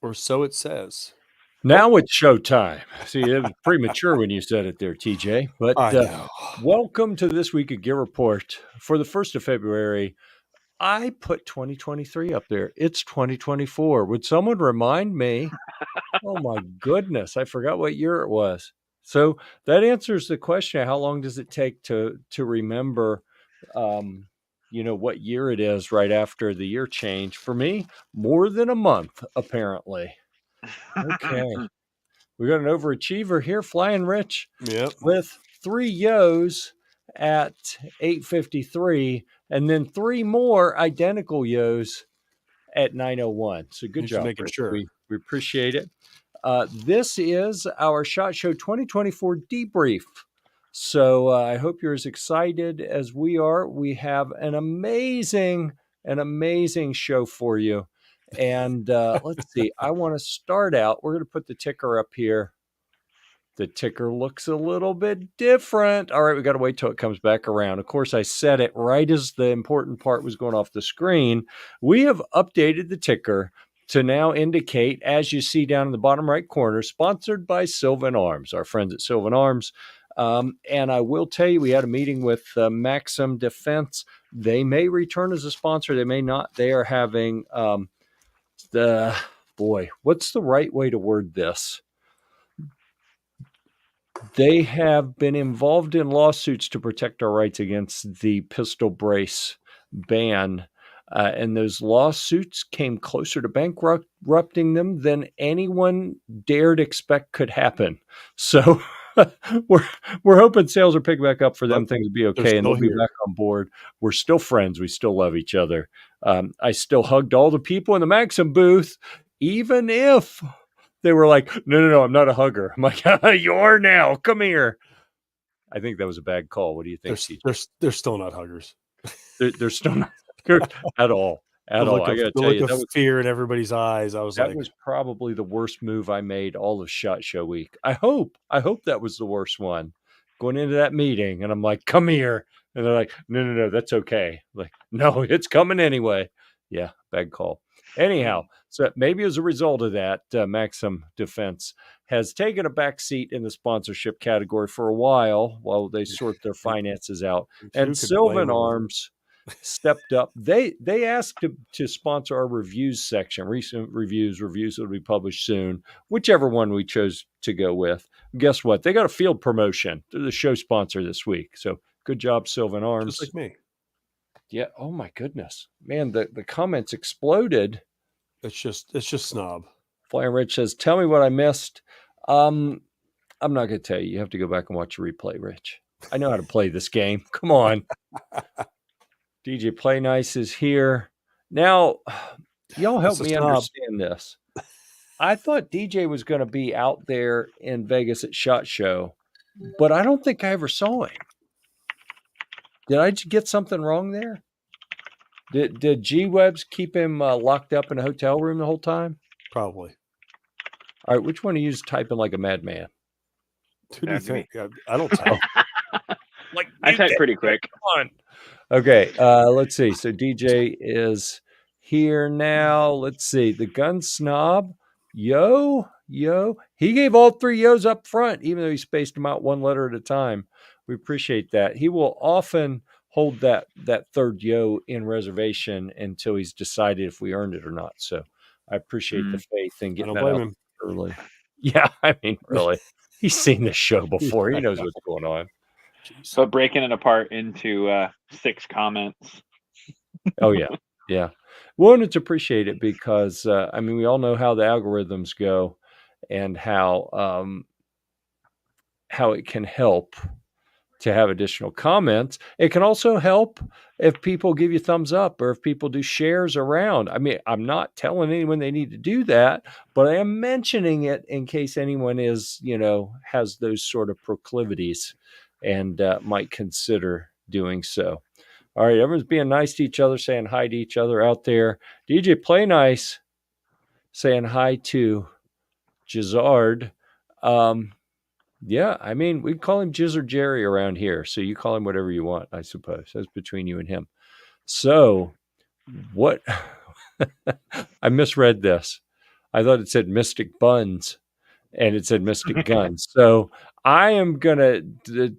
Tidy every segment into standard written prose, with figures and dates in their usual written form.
Or so it says. Now it's showtime. See, it was premature when you said it there, TJ. But I know. welcome to this week of GearReport. For the 1st of February, I put 2023 up there. It's 2024. Would someone remind me? Oh my goodness, I forgot what year it was. So that answers the question: how long does it take to remember, what year it is right after the year change? For me, more than a month, apparently. Okay. We got an overachiever here, Flying Rich, Yep. with 3 yos at 8:53, and then 3 more identical yos at 9:01. So good He's just job, making Rich. sure. We appreciate it. This is our SHOT Show 2024 debrief. So I hope you're as excited as we are. We have an amazing show for you. And let's see. I want to start out. We're going to put the ticker up here. The ticker looks a little bit different. All right, we got to wait till it comes back around. Of course, I said it right as the important part was going off the screen. We have updated the ticker to now indicate, as you see down in the bottom right corner, sponsored by Sylvan Arms, our friends at Sylvan Arms. And I will tell you, we had a meeting with Maxim Defense. They may return as a sponsor. They may not. They are having what's the right way to word this? They have been involved in lawsuits to protect our rights against the pistol brace ban. And those lawsuits came closer to bankrupting them than anyone dared expect could happen. So we're hoping sales are picking back up for them. But things will be okay, and they'll be back on board. We're still friends. We still love each other. I still hugged all the people in the Maxim booth, even if they were like, no, I'm not a hugger. I'm like, you are now. Come here. I think that was a bad call. What do you think, TJ? They're still not huggers. They're still not at all. At all. I got to tell you, that was fear in everybody's eyes. That was probably the worst move I made all of SHOT Show week. I hope that was the worst one. Going into that meeting, and I'm like, come here. And they're like, no, that's okay. I'm like, no, it's coming anyway. Yeah, bad call. Anyhow, so maybe as a result of that, Maxim Defense has taken a back seat in the sponsorship category for a while they sort their finances out. And Sylvan Arms stepped up. They asked to sponsor our reviews section, recent reviews that will be published soon, whichever one we chose to go with. Guess what? They got a field promotion. They're the show sponsor this week. So good job, Sylvan Arms. Just like me. Yeah. Oh my goodness, man! The comments exploded. It's just snob. Flying Rich says, "Tell me what I missed." I'm not going to tell you. You have to go back and watch a replay, Rich. I know how to play this game. Come on. DJ Play Nice is here. Now, y'all help me understand this. I thought DJ was going to be out there in Vegas at SHOT Show, but I don't think I ever saw him. Did I get something wrong there? Did G-Webs keep him locked up in a hotel room the whole time? Probably. All right, which one of you is typing like a madman? Who do you think? I don't type. I type pretty quick. Come on. Okay, let's see. So DJ is here now. Let's see. The gun snob. Yo. He gave all 3 yos up front, even though he spaced them out 1 letter at a time. We appreciate that. He will often hold that 3rd yo in reservation until he's decided if we earned it or not. So I appreciate the faith in getting that out early. Yeah, I mean, really. He's seen this show before. He knows what's going on. So breaking it apart into 6 comments. Oh, yeah. Yeah. We wanted to appreciate it because, we all know how the algorithms go and how it can help to have additional comments. It can also help if people give you thumbs up or if people do shares around. I mean, I'm not telling anyone they need to do that, but I am mentioning it in case anyone is, has those sort of proclivities and might consider doing so. All right, everyone's being nice to each other, saying hi to each other out there. DJ Play Nice saying hi to Gizzard. Yeah, we call him Jizz or Jerry around here, so you call him whatever you want, I suppose. That's between you and him. So, what? I misread this. I thought it said Mystic Buns, and it said Mystic Guns. So I am gonna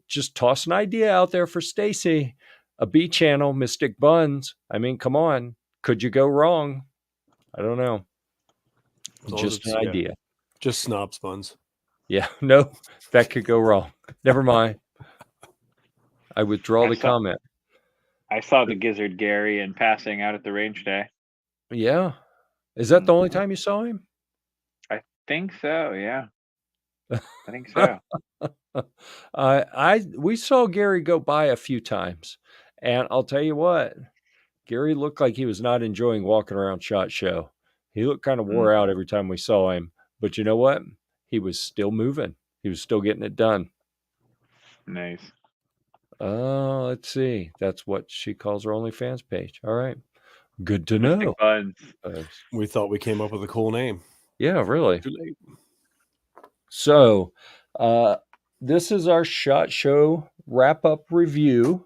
just toss an idea out there for Stacy. A B channel, Mystic Buns. I mean, come on, could you go wrong? I don't know. Just an idea. Just snobs buns. Yeah, no, that could go wrong. Never mind. I withdraw the comment. I saw the Gizzard Gary in passing out at the range day. Yeah. Is that the only time you saw him? I think so, yeah. I think so. We saw Gary go by a few times, and I'll tell you what, Gary looked like he was not enjoying walking around SHOT Show. He looked kind of wore out every time we saw him, but you know what? He was still moving. He was still getting it done. Nice. Let's see. That's what she calls her OnlyFans page. All right. Good to know. Buns. We thought we came up with a cool name. Yeah, really. So, this is our SHOT Show wrap-up review.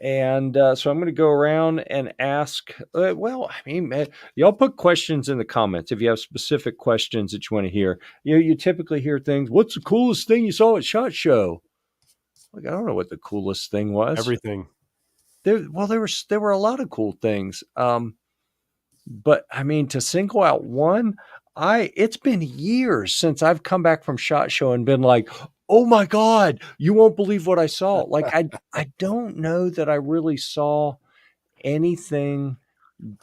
And so I'm going to go around and ask, y'all put questions in the comments if you have specific questions that you want to hear. You typically hear things, what's the coolest thing you saw at SHOT Show? Like, I don't know what the coolest thing was. Everything. There were a lot of cool things. But I mean, to single out one, it's been years since I've come back from SHOT Show and been like, oh my God, you won't believe what I saw. Like, I don't know that I really saw anything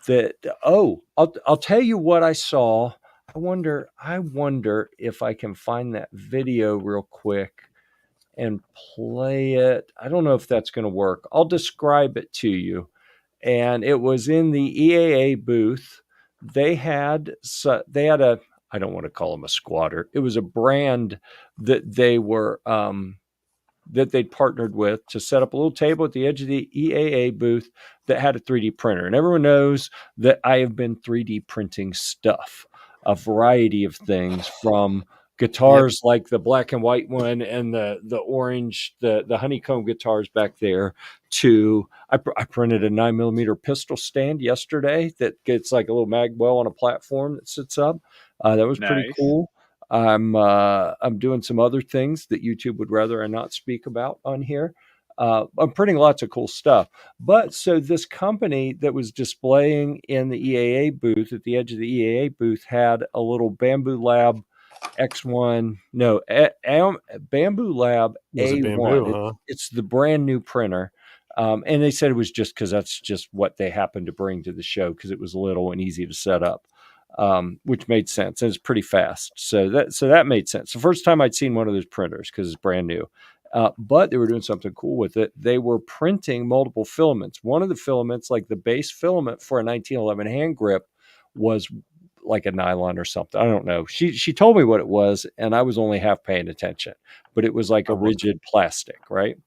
that, I'll tell you what I saw. I wonder if I can find that video real quick and play it. I don't know if that's going to work. I'll describe it to you. And it was in the EAA booth. They had a, I don't want to call them a squatter. It was a brand that they were that they'd partnered with to set up a little table at the edge of the EAA booth that had a 3D printer. And everyone knows that I have been 3D printing stuff, a variety of things, from guitars like the black and white one and the orange, the honeycomb guitars back there, to I printed a 9mm pistol stand yesterday that gets like a little mag well on a platform that sits up. That was pretty cool. I'm doing some other things that YouTube would rather I not speak about on here. I'm printing lots of cool stuff. But so this company that was displaying in the EAA booth, at the edge of the EAA booth, had a little Bamboo Lab X1, no, Bamboo Lab A1. Bamboo, huh? It's the brand new printer. And they said it was just because that's just what they happened to bring to the show, because it was little and easy to set up, which made sense. And it's pretty fast. So that made sense. The first time I'd seen one of those printers, because it's brand new. But they were doing something cool with it. They were printing multiple filaments. One of the filaments, like the base filament for a 1911 hand grip, was like a nylon or something. I don't know. She told me what it was, and I was only half paying attention. But it was like a rigid plastic, right?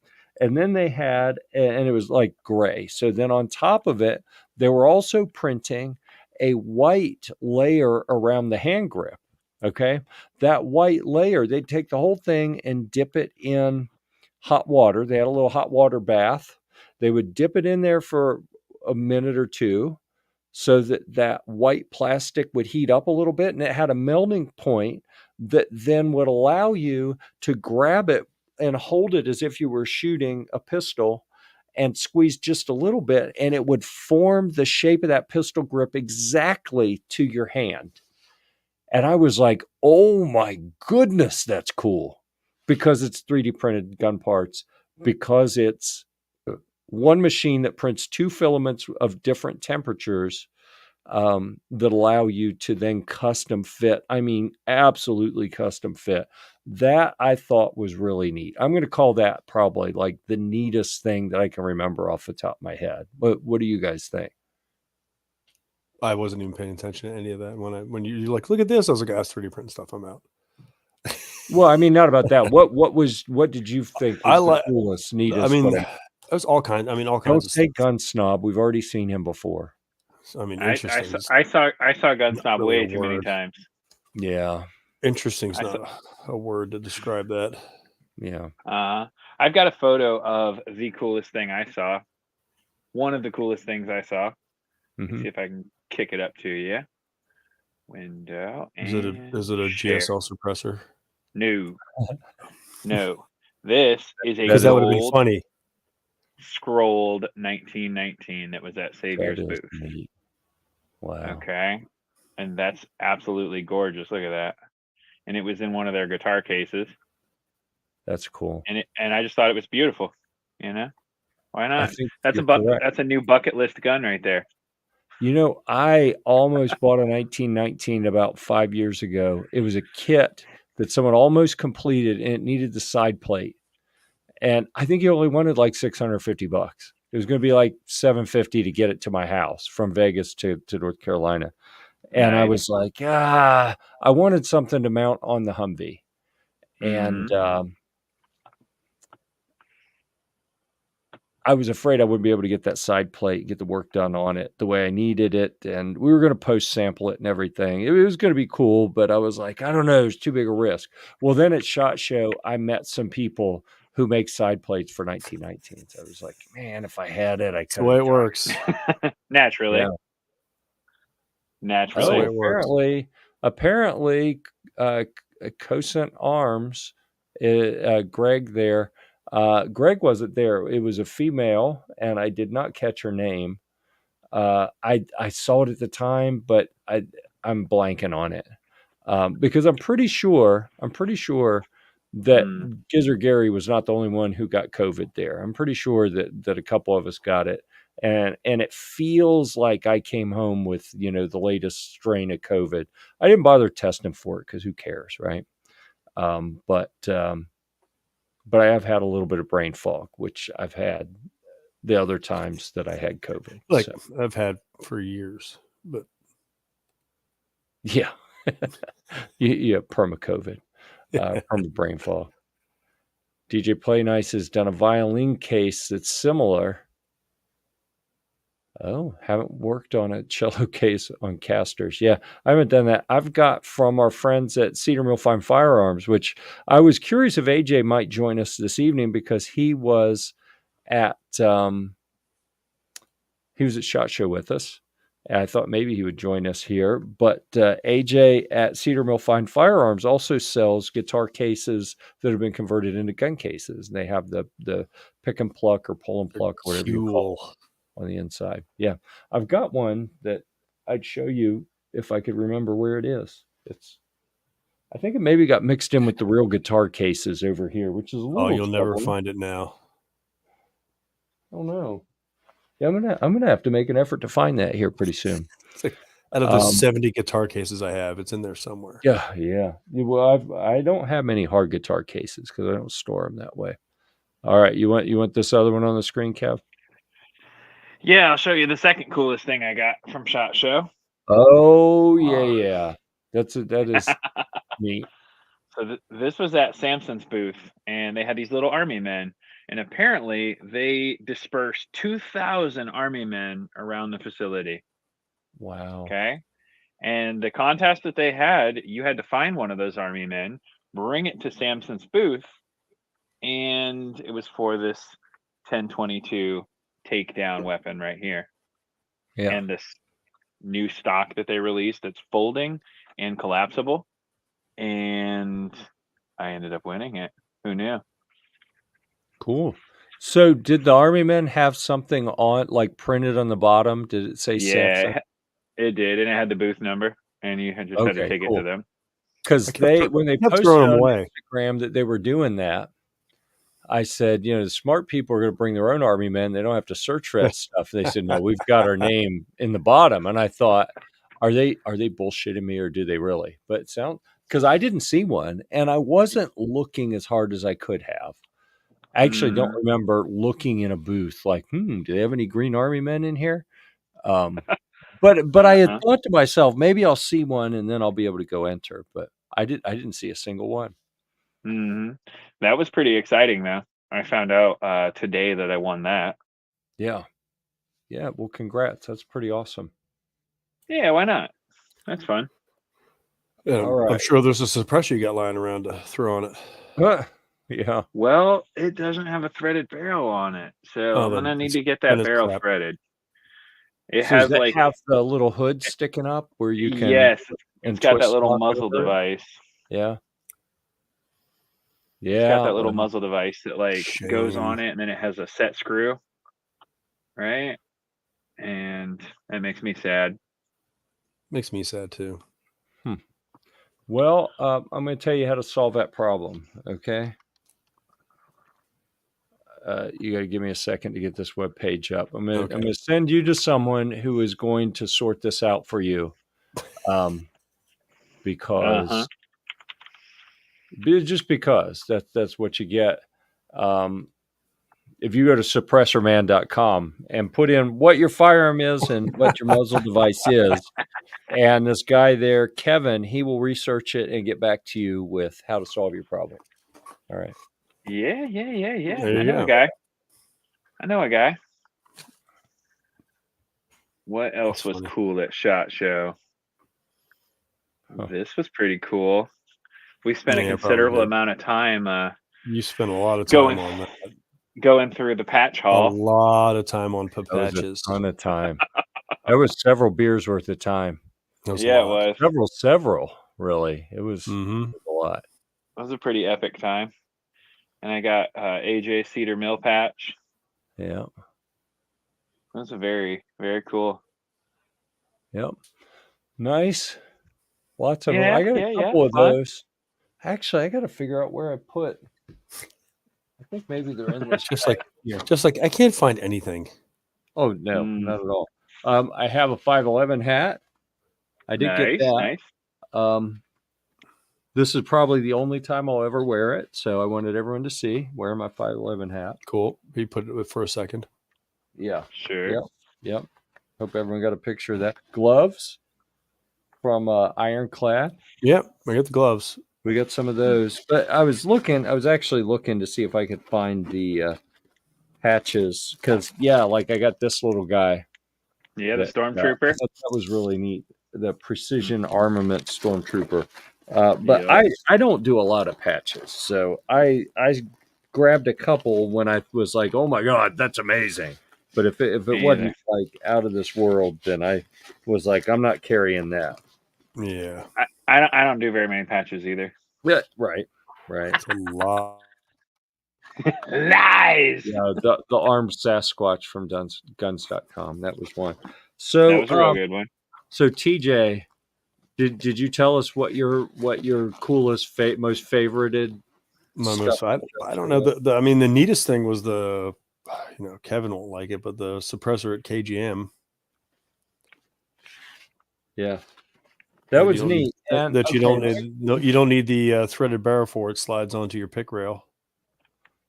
And then they had, and it was like gray. So then on top of it, they were also printing a white layer around the hand grip. Okay. That white layer, they'd take the whole thing and dip it in hot water. They had a little hot water bath. They would dip it in there for a minute or two so that white plastic would heat up a little bit, and it had a melting point that then would allow you to grab it and hold it as if you were shooting a pistol and squeeze just a little bit, and it would form the shape of that pistol grip exactly to your hand. And I was like, oh my goodness, that's cool, because it's 3D printed gun parts, because it's one machine that prints two filaments of different temperatures that allow you to then custom fit. I mean, absolutely custom fit. That I thought was really neat. I'm going to call that probably like the neatest thing that I can remember off the top of my head. What do you guys think? I wasn't even paying attention to any of that. When you're like, look at this, I was like, that's 3D print stuff. I'm out. Well, I mean, not about that. What did you think was the coolest, neatest? I mean, it was all kinds. I mean, all kinds. Don't say Gun Snob. We've already seen him before. I mean, interesting. I saw Gun Snob way too many times. Yeah, interesting is not a word to describe that. Yeah. I've got a photo of the coolest thing I saw. One of the coolest things I saw. Let's see if I can kick it up to you. Window Is it and a share. GSL suppressor? No. No. This is a Because that would have been gold funny. scrolled 1919 that was at Savior's That is booth. neat. Wow. Okay. And that's absolutely gorgeous. Look at that. And it was in one of their guitar cases. That's cool. And I just thought it was beautiful. You know? Why I not? think That's you're correct. that's a new bucket list gun right there. You know, I almost bought a 1919 about 5 years ago. It was a kit that someone almost completed, and it needed the side plate. And I think he only wanted like $650. It was going to be like $750 to get it to my house from Vegas to North Carolina. And I Nice. was like, I wanted something to mount on the Humvee. And I was afraid I wouldn't be able to get that side plate, get the work done on it the way I needed it. And we were going to post sample it and everything. It was going to be cool, but I was like, I don't know, it's too big a risk. Well, then at SHOT Show, I met some people who make side plates for 1919s. I was like, man, if I had it, I could. That's the way it works. Naturally. Yeah. Naturally. way it works. Apparently, Cosent Arms, Greg there. Greg wasn't there. It was a female, and I did not catch her name. I saw it at the time, but I'm blanking on it because I'm pretty sure that Gizzard Gary was not the only one who got COVID there. I'm pretty sure that a couple of us got it, and it feels like I came home with the latest strain of COVID. I didn't bother testing for it because who cares, right? But I have had a little bit of brain fog, which I've had the other times that I had COVID. Like I've had for years, but yeah, yeah, perma COVID, perma brain fog. DJ Play Nice has done a violin case that's similar. Oh, haven't worked on a cello case on casters. Yeah, I haven't done that. I've got from our friends at Cedar Mill Fine Firearms, which I was curious if AJ might join us this evening because he was at SHOT Show with us. And I thought maybe he would join us here. But AJ at Cedar Mill Fine Firearms also sells guitar cases that have been converted into gun cases. And they have the pick and pluck or pull and pluck, or whatever you call it, on the inside. Yeah. I've got one that I'd show you if I could remember where it is. I think it maybe got mixed in with the real guitar cases over here, which is a little you'll never find it now. Oh no. Yeah, I'm gonna have to make an effort to find that here pretty soon. Out of the 70 guitar cases I have, it's in there somewhere. Yeah. Well, I don't have many hard guitar cases because I don't store them that way. All right, you want this other one on the screen, Kev? Yeah, I'll show you the second coolest thing I got from SHOT Show. Oh yeah. That is neat. So this was at Samson's booth, and they had these little army men, and apparently they dispersed 2,000 army men around the facility. Wow. Okay. And the contest that they had, you had to find one of those army men, bring it to Samson's booth, and it was for this 1022 takedown weapon right here. Yeah. And this new stock that they released that's folding and collapsible. And I ended up winning it. Who knew? Cool. So did the army men have something on, like printed on the bottom? Did it say Samson? It did, and it had the booth number, and you had to take it to them. Because when they posted on Instagram that they were doing that, I said, the smart people are going to bring their own army men. They don't have to search for that stuff. They said, no, we've got our name in the bottom. And I thought, are they bullshitting me or do they really? But it sounds, because I didn't see one and I wasn't looking as hard as I could have. I actually don't remember looking in a booth like, do they have any green army men in here? But I had thought to myself, maybe I'll see one and then I'll be able to go enter. But I didn't see a single one. Mm-hmm. That was pretty exciting, though. I found out today that I won that. Yeah. Well, congrats. That's pretty awesome. Yeah, why not? That's fun. Yeah, all right. I'm sure there's a suppressor you got lying around to throw on it. Yeah. Well, it doesn't have a threaded barrel on it, so I'm gonna need to get that barrel threaded. It has have the little hood sticking up where you can. Yes, and It's got that twist little lock muzzle over it. device. Yeah. It's got that Yeah. little muzzle device that like goes Shame. on it, and then it has a set screw, right? And that makes me sad. Makes me sad too. Well, I'm going to tell you how to solve that problem. Okay. You got to give me a second to get this web page up. I'm going to send you to someone who is going to sort this out for you, because just because that's what you get. If you go to suppressorman.com and put in what your firearm is and what your muzzle device is, and this guy there, Kevin, he will research it and get back to you with how to solve your problem. All right. Yeah. There you I know go. a guy. What else That's was funny. cool at SHOT Show? Huh. This was pretty cool. We spent a Yeah, considerable probably. amount of time You spent a lot of time on that. going through the patch A hall. lot of time on That was a patches. ton of time. That was several beers worth of time. That was Yeah, a lot. it was. Several, really. It was Mm-hmm. a lot. It was a pretty epic time. And I got AJ Cedar Mill patch. Yeah. It was a very, very cool. Yep. Nice. Lots of them. Yeah, I got a couple of fun. those. Actually, I got to figure out where I put. I think maybe they're in this. Just like I can't find anything. Oh no, not at all. I have a 511 hat. I did get that. Nice. This is probably the only time I'll ever wear it, so I wanted everyone to see wearing my 511 hat. Cool. You put it for a second. Yeah. Sure. Yep. Hope everyone got a picture of that. Gloves from Ironclad. Yep, I got the gloves. We got some of those, but I was actually looking to see if I could find the patches, because like I got this little guy. Yeah, the Stormtrooper. I thought that was really neat. The Precision Armament Stormtrooper. But Yeah. I don't do a lot of patches, so I grabbed a couple when I was like, oh my god, that's amazing. But if it wasn't like out of this world, then I was like, I'm not carrying that. Yeah. I don't do very many patches either. Yeah, right. It's a lot. Lies. Yeah, the armed Sasquatch from guns.com. That was one. So That was a real good one. So TJ, did you tell us what your coolest most favorited stuff? I don't know. I mean, the neatest thing was the, Kevin won't like it, but the suppressor at KGM. Yeah, that was neat. You don't need the threaded barrel for it. Slides onto your pick rail.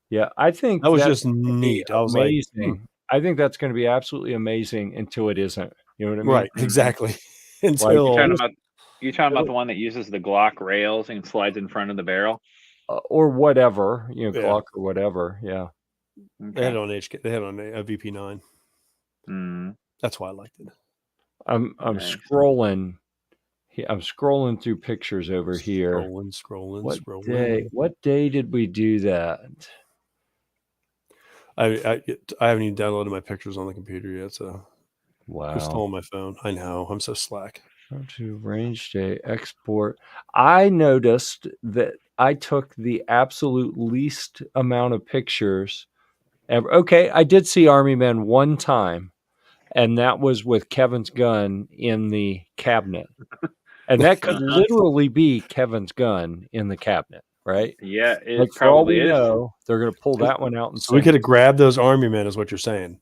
Yeah, I think that was just neat. I was amazing. I think that's going to be absolutely amazing until it isn't. You know what I mean? Right, exactly. Until you're talking about the one that uses the Glock rails and slides in front of the barrel, or whatever, Glock or whatever. Yeah, okay. They had it on HK. They had it on a VP9. That's why I liked it. I'm scrolling. I'm scrolling through pictures over here. Scrolling. What day did we do that? I haven't even downloaded my pictures on the computer yet, so wow, it's still on my phone. I know, I'm so slack. To range day export. I noticed that I took the absolute least amount of pictures ever. Okay, I did see Army Men one time, and that was with Kevin's gun in the cabinet. And that could literally be Kevin's gun in the cabinet, right? Yeah, it like for all we know, they're going to pull that one out. And so we could have grabbed those Army Men, is what you're saying.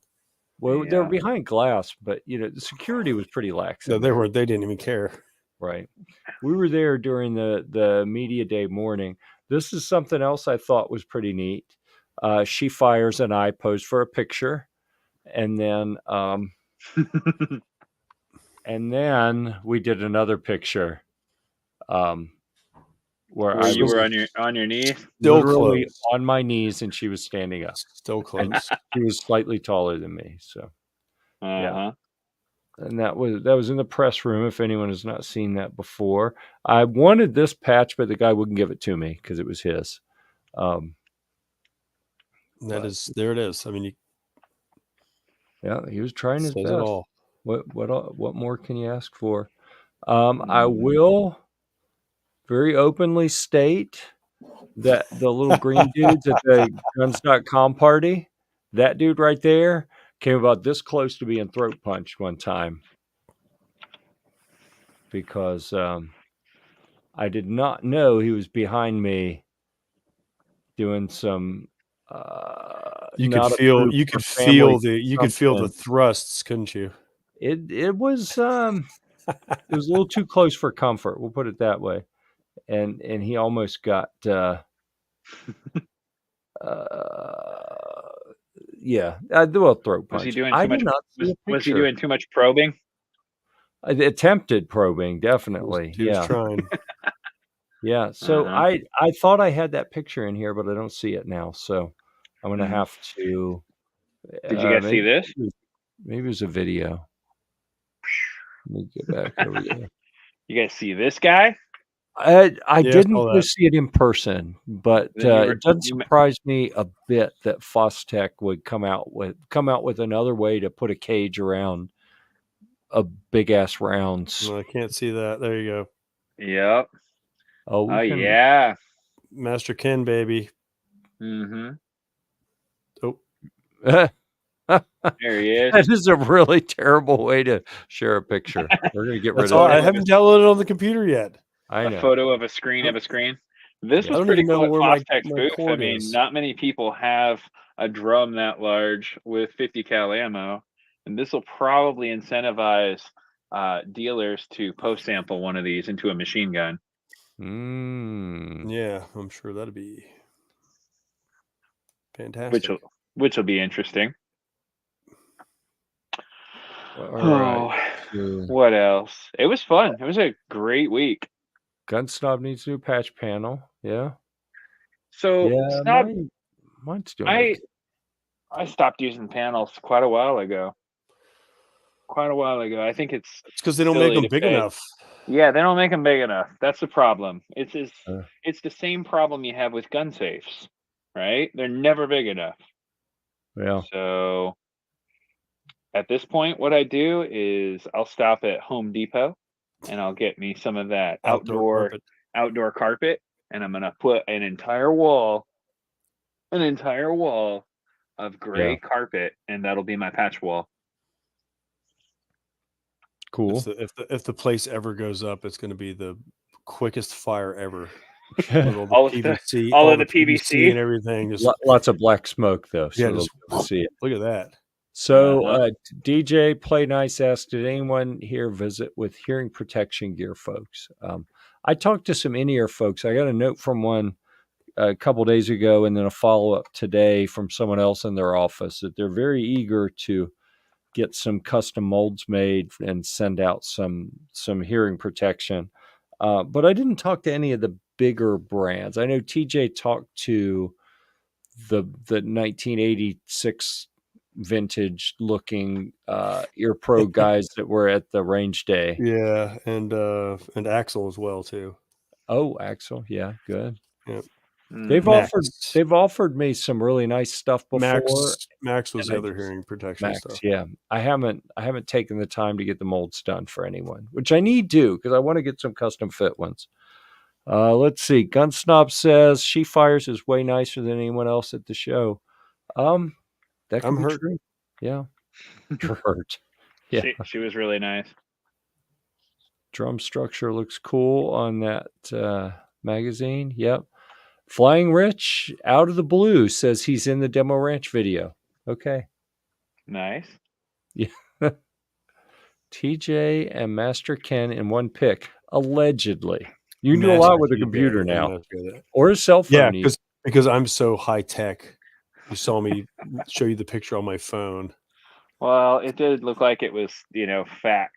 Well, they were behind glass, but the security was pretty lax. No, they weren't. They didn't even care. Right. We were there during the media day morning. This is something else I thought was pretty neat. She Fires and I posed for a picture, and then we did another picture. Where you were on your knees, literally on my knees, and she was standing up, still close. She was slightly taller than me, so yeah. And that was in the press room. If anyone has not seen that before, I wanted this patch, but the guy wouldn't give it to me because it was his. There it is. I mean, he was trying his best. What more can you ask for? I will very openly state that the little green dudes at the guns.com party, that dude right there came about this close to being throat punched one time because I did not know he was behind me doing some You could not feel approved you for could family feel the consumption. thrusts, couldn't you? It was a little too close for comfort. We'll put it that way. And he almost got yeah, well, throat Was he punch. doing I too did much? not see a Was he picture. doing too much probing? Attempted probing, definitely. He was Yeah, trying. yeah. So Uh-huh. I thought I had that picture in here, but I don't see it now. So I'm gonna Mm. have to. Did you guys see Maybe this? maybe it was a video. Let me get back over there. You guys see this guy? I Yeah, I didn't saw go that. see it in person, but Then you it doesn't you surprise me a bit that Fostech would come out with another way to put a cage around a big ass rounds. No, I can't see that. There you go. Yep. Oh, Oh we can. yeah. Master Ken, baby. Mm-hmm. Oh, That There he is. is a really terrible way to share a picture. We're gonna get rid that's of all. that. I haven't downloaded it on the computer yet. I A know. photo of a screen of a screen. This Yeah. I was don't pretty even know cool at where my Fostech's booth. I cord mean, is. not many people have a drum that large with 50 cal ammo, and this will probably incentivize dealers to post sample one of these into a machine gun. Yeah, I'm sure that'd be fantastic. Which will be interesting. All right. Oh, what else? It was fun. It was a great week. Gun Snob needs a new patch panel. Yeah. So Yeah. Snob, Mine's doing okay. I stopped using panels quite a while ago. I think it's because they don't make silly them to big pay. enough. Yeah, they don't make them big enough. That's the problem. It's Uh. the same problem you have with gun safes, right? They're never big enough. Yeah. So at this point, what I do is I'll stop at Home Depot and I'll get me some of that outdoor carpet, and I'm gonna put an entire wall of gray carpet, and that'll be my patch wall. Cool. If the place ever goes up, it's going to be the quickest fire ever. all With PVC, of all the the PVC and PVC. everything. Just, Lots of black smoke though, so yeah, they'll just be able to see it. look at that. So DJ Play Nice asked, did anyone here visit with hearing protection gear folks? I talked to some in-ear folks. I got a note from one a couple days ago and then a follow-up today from someone else in their office that they're very eager to get some custom molds made and send out some hearing protection. But I didn't talk to any of the bigger brands. I know TJ talked to the 1986 vintage looking ear pro guys that were at the range day. Yeah, and Axel as well too. Oh, Axel, yeah, good. Yep. They've offered me some really nice stuff before. Max was the other hearing protection stuff. Yeah. I haven't taken the time to get the molds done for anyone, which I need to because I want to get some custom fit ones. Let's see. Gun Snob says she fires is way nicer than anyone else at the show. That could be true. Yeah. Hurt. Yeah. She was really nice. Drum structure looks cool on that magazine. Yep. Flying Rich out of the blue says he's in the Demo Ranch video. Okay. Nice. Yeah. TJ and Master Ken in one pick, allegedly. You can do a lot with a computer now, or a cell phone. Yeah, because I'm so high tech. You saw me show you the picture on my phone. Well, it did look like it was, faxed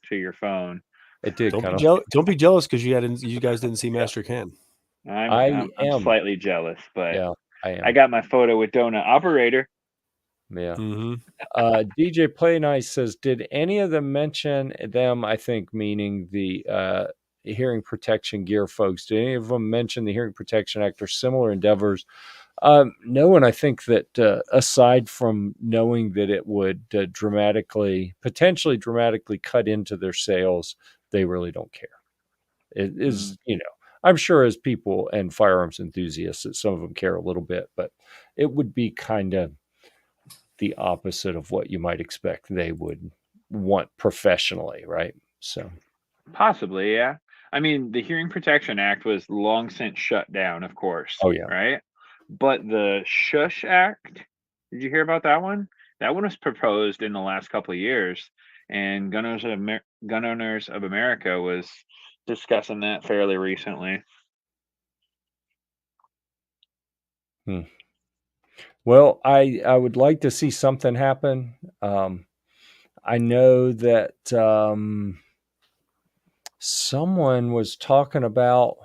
to your phone. It did. Don't be jealous because you guys didn't see Master Ken. I'm slightly jealous, but yeah, I am. I got my photo with Donut Operator. Yeah. Mm-hmm. DJ Play Nice says, did any of them mention them? I think meaning the hearing protection gear folks. Did any of them mention the Hearing Protection Act or similar endeavors? No, and I think that aside from knowing that it would potentially dramatically cut into their sales, they really don't care. It is, I'm sure as people and firearms enthusiasts that some of them care a little bit, but it would be kind of the opposite of what you might expect they would want professionally, right? So Possibly, yeah. I mean, the Hearing Protection Act was long since shut down, of course. Oh, yeah. Right? But the Shush Act, did you hear about that one? That one was proposed in the last couple of years, and Gun Owners of America was discussing that fairly recently. Well, I would like to see something happen. I know that someone was talking about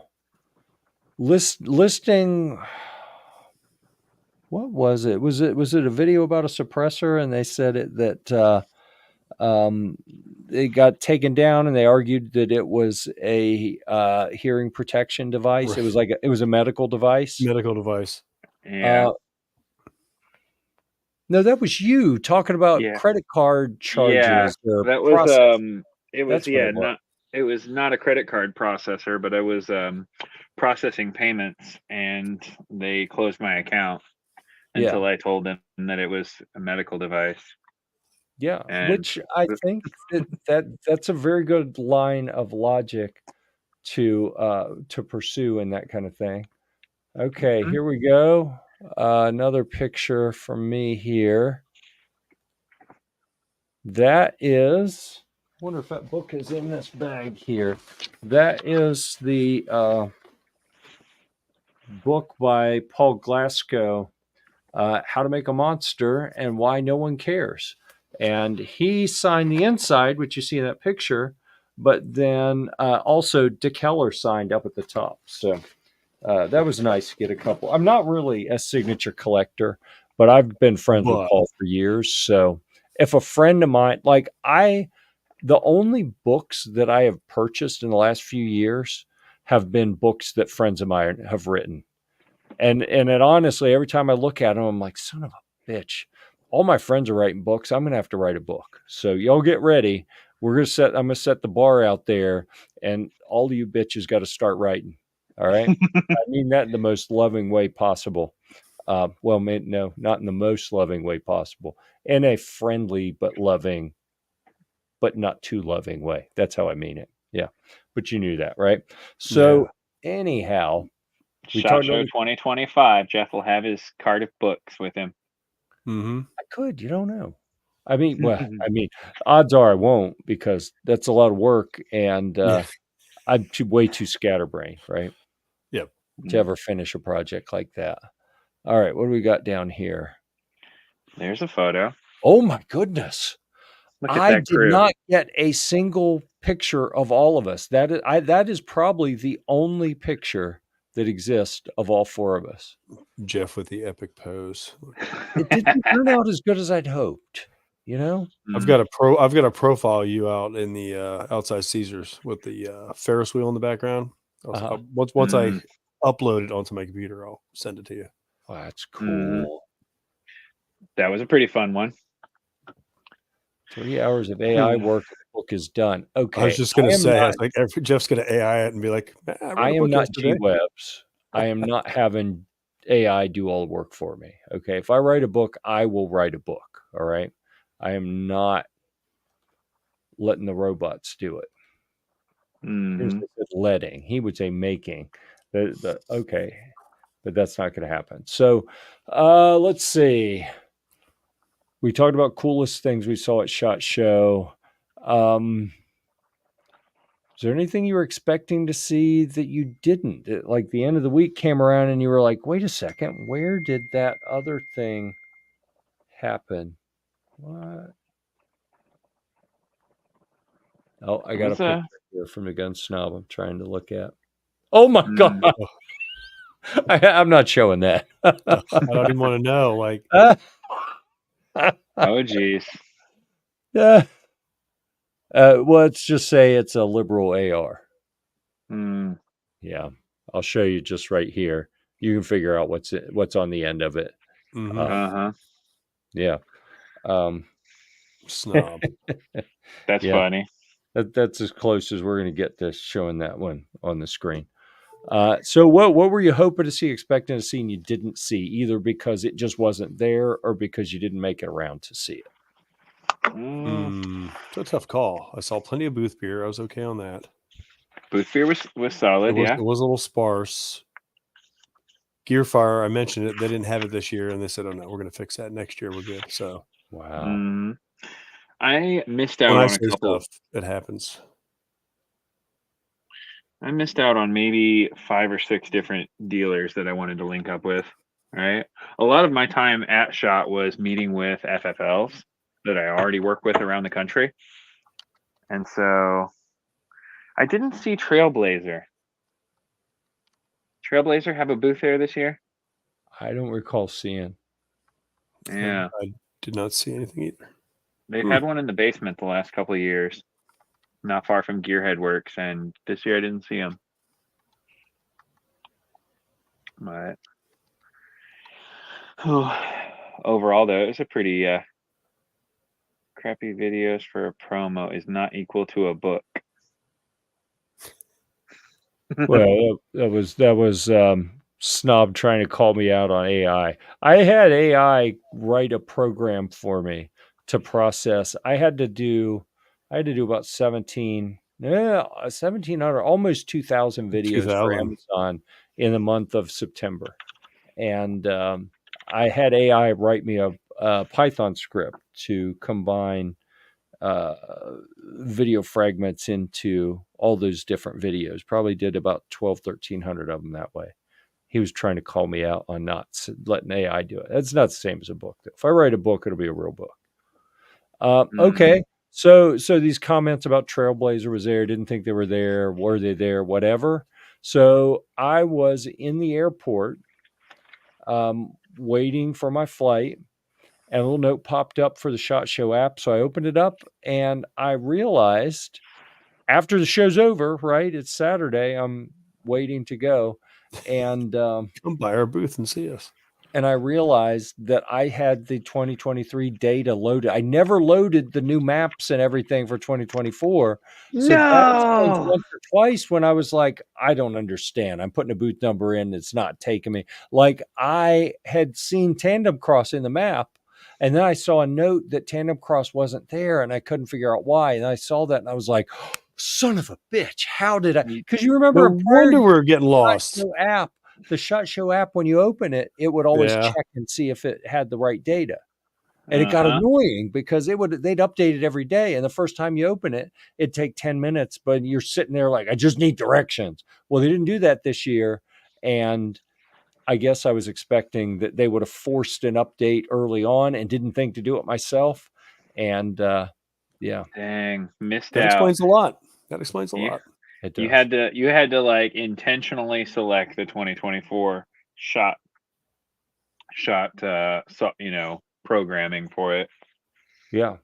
listing. What was it? Was it a video about a suppressor? And they said that it got taken down, and they argued that it was a hearing protection device. Right. It was it was a medical device. Medical device. Yeah. No, that was you talking about Yeah. credit card charges. Or that was processing. it was That's what it was. not it was not a credit card processor, but I was processing payments, and they closed my account until I told them that it was a medical device. Yeah, And which I think that's a very good line of logic to pursue in that kind of thing. Okay, Mhm. here we go. Another picture from me here. That is, I wonder if that book is in this bag here. That is the book by Paul Glasgow, How to Make a Monster and Why No One Cares. And he signed the inside, which you see in that picture, but then also Dick Heller signed up at the top. So that was nice to get a couple. I'm not really a signature collector, but I've been friends with Paul for years. So if a friend of mine, the only books that I have purchased in the last few years have been books that friends of mine have written. And it honestly, every time I look at them, I'm like, son of a bitch. All my friends are writing books. I'm going to have to write a book. So y'all get ready. I'm going to set the bar out there, and all of you bitches got to start writing. All right. I mean that in the most loving way possible. No, not in the most loving way possible. In a friendly but loving, but not too loving way. That's how I mean it. Yeah. But you knew that, right? So anyhow, SHOT Show 2025. Jeff will have his Cardiff books with him. Mm-hmm. I could. You don't know. I mean, odds are I won't, because that's a lot of work, and I'm way too scatterbrained, right? Yep. To ever finish a project like that. All right, what do we got down here? There's a photo. Oh my goodness! Look at I that crew. did not get a single picture of all of us. That is probably the only picture that exists of all four of us. Jeff with the epic pose. It didn't turn out as good as I'd hoped. I've got a profile you out in the outside Caesars with the Ferris wheel in the background. Once I upload it onto my computer, I'll send it to you. Wow, that's cool. That was a pretty fun one. 3 hours of AI work. The book is done. Okay. I was just going to say, Jeff's going to AI it and be like, I am not G-Webs. I am not having AI do all the work for me. Okay. If I write a book, I will write a book. All right. I am not letting the robots do it. Letting. He would say making. Okay. But that's not going to happen. So let's see. We talked about coolest things we saw at SHOT Show. Is there anything you were expecting to see that you didn't? Like the end of the week came around and you were like, wait a second, where did that other thing happen? What? Oh, I got a picture here from the Gun Snob I'm trying to look at. Oh my God. I'm not showing that. I don't even want to know. Like, oh, geez. Well, let's just say it's a liberal AR. Yeah, I'll show you just right here. You can figure out what's on the end of it. Yeah. Snob. That's funny. That's as close as we're going to get to showing that one on the screen. So what were you hoping to see, expecting to see, and you didn't see, either because it just wasn't there or because you didn't make it around to see it? It's a tough call. I saw plenty of booth beer. I was okay on that. Booth beer was solid. It was a little sparse. Gearfire, I mentioned it. They didn't have it this year, and they said, "Oh no, we're going to fix that next year. We're good." So, wow. I missed out when I on a say couple. stuff, it happens. I missed out on maybe 5 or 6 different dealers that I wanted to link up with. Right. A lot of my time at SHOT was meeting with FFLs that I already work with around the country. And so I didn't see Trailblazer. Trailblazer have a booth there this year? I don't recall seeing. Yeah. I did not see anything either. They've had one in the basement the last couple of years, not far from Gearhead Works, and this year I didn't see them. But overall, though, it was a pretty crappy videos for a promo is not equal to a book. Well, that was Snob trying to call me out on AI. I had AI write a program for me to process. I had to do about 1,700, almost 2,000 videos for 2000. Amazon in the month of September. And I had AI write me a Python script to combine video fragments into all those different videos. Probably did about 1,300 of them that way. He was trying to call me out on not letting AI do it. That's not the same as a book. If I write a book, it'll be a real book. Okay. So these comments about Trailblazer was there, didn't think they were there, were they there, whatever. So I was in the airport waiting for my flight, and a little note popped up for the SHOT Show app. So I opened it up, and I realized after the show's over, right? It's Saturday. I'm waiting to go. And come by our booth and see us. And I realized that I had the 2023 data loaded. I never loaded the new maps and everything for 2024. So that explains once or twice when I was like, I don't understand. I'm putting a booth number in. It's not taking me. Like, I had seen Tandem Cross in the map, and then I saw a note that Tandem Cross wasn't there, and I couldn't figure out why. And I saw that, and I was like, son of a bitch. How did I? Because you remember No wonder we're getting lost. app. The SHOT Show app, when you open it, it would always check and see if it had the right data. And it got annoying because they'd update it every day. And the first time you open it, it'd take 10 minutes, but you're sitting there like, I just need directions. Well, they didn't do that this year. And I guess I was expecting that they would have forced an update early on and didn't think to do it myself. And yeah. Dang, missed that out. Explains a lot. That explains a lot. You had to like intentionally select the 2024 shot programming for it. Yeah.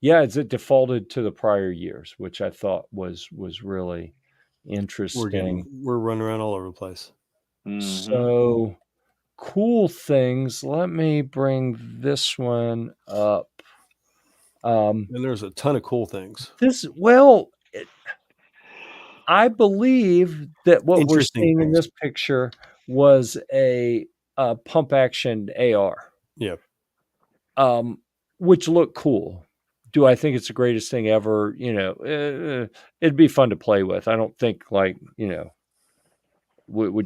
It defaulted to the prior years, which I thought was really interesting. We're running around all over the place. So cool things. Let me bring this one up. And there's a ton of cool things. I believe that what we're seeing in this picture was a pump action AR. Yep. Which looked cool. Do I think it's the greatest thing ever? It'd be fun to play with. I don't think would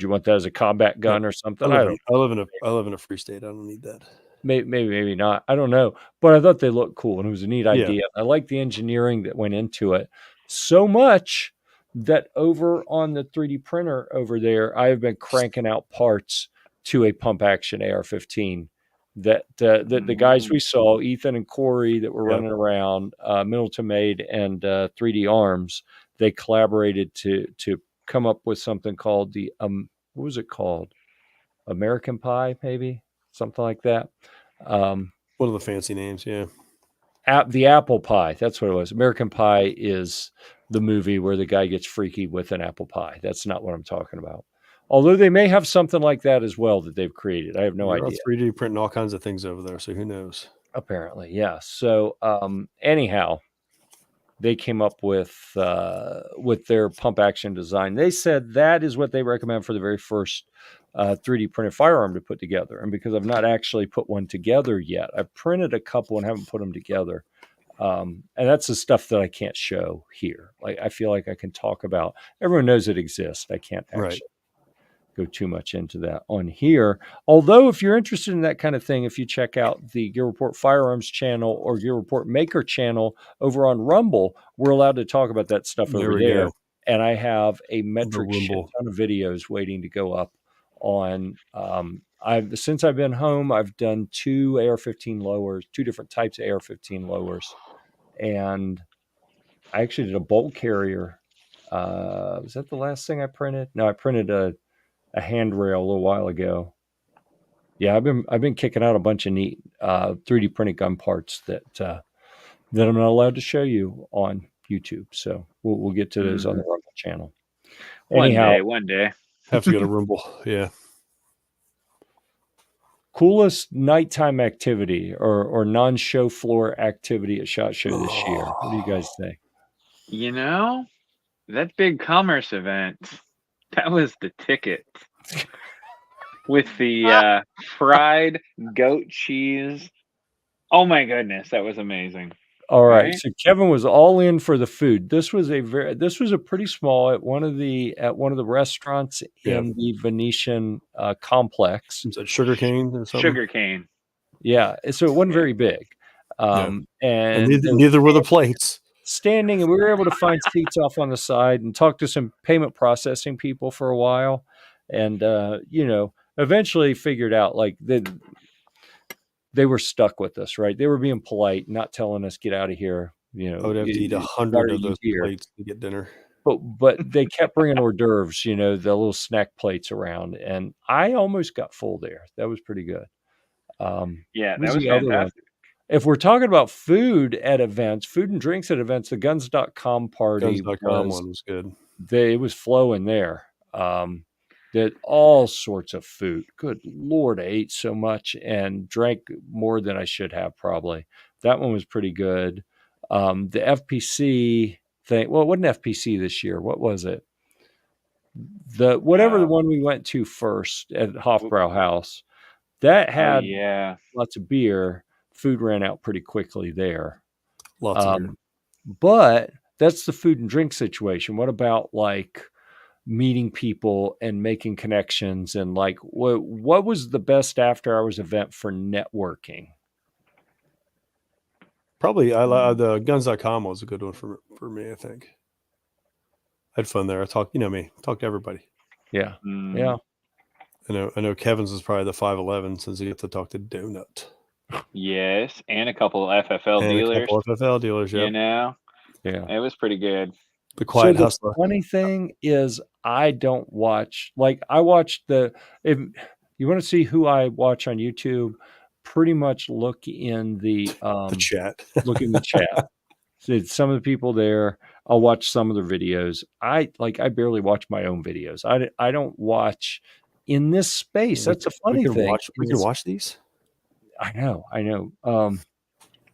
you want that as a combat gun or something? I live in a free state. I don't need that. Maybe not. I don't know. But I thought they looked cool, and it was a neat idea. I like the engineering that went into it so much that over on the 3D printer over there, I have been cranking out parts to a pump action AR-15 that the guys we saw, Ethan and Corey, that were running around, Middleton Made and 3D Arms, they collaborated to come up with something called the what was it called? American Pie, maybe something like that. One of the fancy names, yeah. The apple pie. That's what it was. American Pie is the movie where the guy gets freaky with an apple pie. That's not what I'm talking about. Although they may have something like that as well that they've created. I have no idea. 3D printing all kinds of things over there, so who knows? Apparently, yeah. So anyhow, they came up with their pump action design. They said that is what they recommend for the very first 3D printed firearm to put together. And because I've not actually put one together yet, I've printed a couple and haven't put them together. And that's the stuff that I can't show here. Like, I feel like I can talk about, everyone knows it exists. I can't actually go too much into that on here. Although, if you're interested in that kind of thing, if you check out the GearReport Firearms channel or GearReport Maker channel over on Rumble, we're allowed to talk about that stuff over there. And I have a metric shit ton of videos waiting to go up on. Since I've been home, I've done 2 AR-15 lowers, 2 different types of AR-15 lowers, and I actually did a bolt carrier. Was that the last thing I printed? No, I printed a handrail a little while ago. Yeah, I've been kicking out a bunch of neat 3D printed gun parts that I'm not allowed to show you on YouTube. So we'll get to those on the Rumble channel. One day. Have to go to Rumble. Yeah. Coolest nighttime activity or non-show floor activity at SHOT Show this year. What do you guys think? You know, that big commerce event, that was the ticket. With the fried goat cheese. Oh my goodness, that was amazing. All right. So Kevin was all in for the food. This was a pretty small at one of the restaurants in the Venetian complex. Is that sugarcane or something? Sugarcane. Yeah. So it wasn't very big. And neither were the plates. Standing, and we were able to find seats off on the side and talk to some payment processing people for a while. And eventually figured out like they were stuck with us, right? They were being polite, not telling us get out of here. I would have to eat 100 of those plates to get dinner. But they kept bringing hors d'oeuvres, the little snack plates around, and I almost got full there. That was pretty good. Yeah, that was fantastic. If we're talking about food at events, food and drinks at events, the guns.com party was good. It was flowing there. Did all sorts of food. Good Lord, I ate so much and drank more than I should have probably. That one was pretty good. The FPC thing, well, it wasn't FPC this year. What was it? The one we went to first at Hofbrau House, that had lots of beer. Food ran out pretty quickly there. Lots of beer. But that's the food and drink situation. What about like meeting people and making connections, and like what was the best after hours event for networking? Probably the guns.com was a good one for me. I think I had fun there. I talked to everybody. Yeah. Yeah. I know Kevin's is probably the 511 since he gets to talk to Donut. Yes, and a couple of FFL dealers. Yeah. Yeah, it was pretty good. The quiet hustler. The funny thing is, I don't watch. Like, I watch if you want to see who I watch on YouTube, pretty much look in the chat. Look in the chat. So some of the people there, I'll watch some of their videos. I barely watch my own videos. I don't watch in this space. That's a funny thing. We can watch these. I know.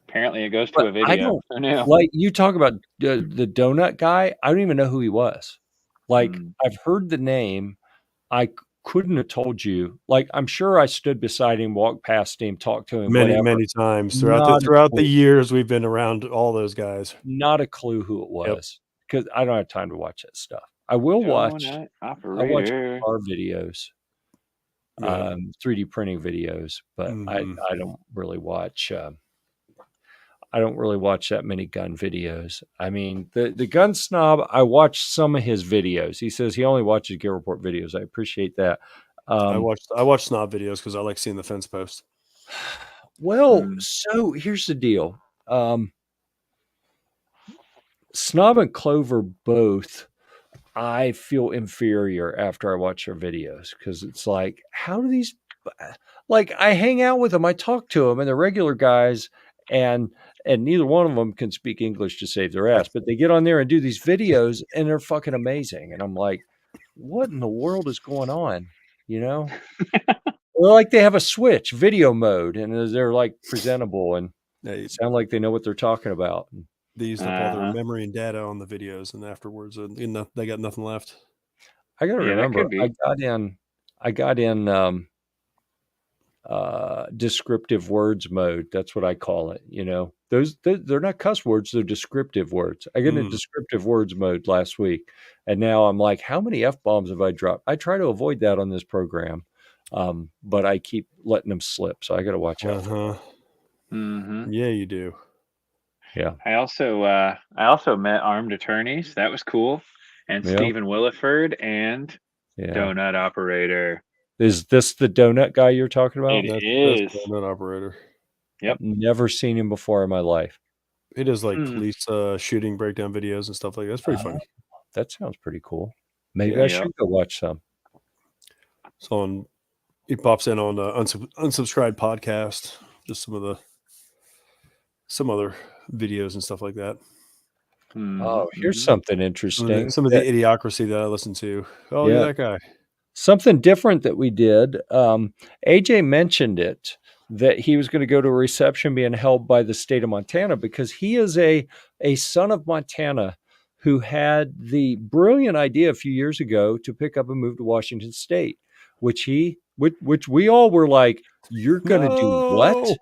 Apparently it goes to a video. Like, you talk about the donut guy. I don't even know who he was. Like, I've heard the name. I couldn't have told you. Like, I'm sure I stood beside him, walked past him, talked to him many times throughout the years we've been around all those guys. Not a clue who it was, because I don't have time to watch that stuff. I will watch. I watch car videos. 3D printing videos, but I don't really watch. I don't really watch that many gun videos. I mean, the gun snob, I watched some of his videos. He says he only watches GearReport videos. I appreciate that. I watch snob videos because I like seeing the fence post. Well, so here's the deal. Snob and Clover both, I feel inferior after I watch their videos, because it's like, how do these, like, I hang out with them, I talk to them, and they're regular guys, and neither one of them can speak English to save their ass, but they get on there and do these videos, and they're fucking amazing. And I'm like, what in the world is going on? Like, they have a switch, video mode, and they're like presentable, and they sound like they know what they're talking about. They used up all their memory and data on the videos, and afterwards, they got nothing left. I got to Yeah, that remember, could be. I got in descriptive words mode. That's what I call it. You know, they're not cuss words; they're descriptive words. I get in descriptive words mode last week, and now I'm like, how many f-bombs have I dropped? I try to avoid that on this program, but I keep letting them slip. So I got to watch out for that. Mm-hmm. Yeah, you do. Yeah. I also met Armed Attorneys. That was cool. And Yeah. Stephen Williford and Donut Operator. Is this the donut guy you're talking about? It That's is. the donut operator. Yep. Never seen him before in my life. He does like police shooting breakdown videos and stuff like that. It's pretty funny. That sounds pretty cool. Maybe Yeah. I should go watch some. So he pops in on unsubscribed podcast, just some other videos and stuff like that. Oh, here's something interesting. Some of the idiocracy that I listen to. Oh, Yeah. you're that guy. Something different that we did. AJ mentioned it, that he was going to go to a reception being held by the state of Montana because he is a son of Montana who had the brilliant idea a few years ago to pick up and move to Washington State, which we all were like, you're going to do what?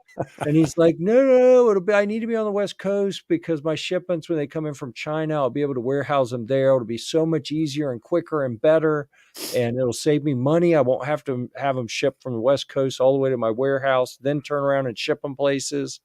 And he's like, no, I need to be on the West Coast because my shipments, when they come in from China, I'll be able to warehouse them there. It'll be so much easier and quicker and better. And it'll save me money. I won't have to have them shipped from the West Coast all the way to my warehouse, then turn around and ship them places.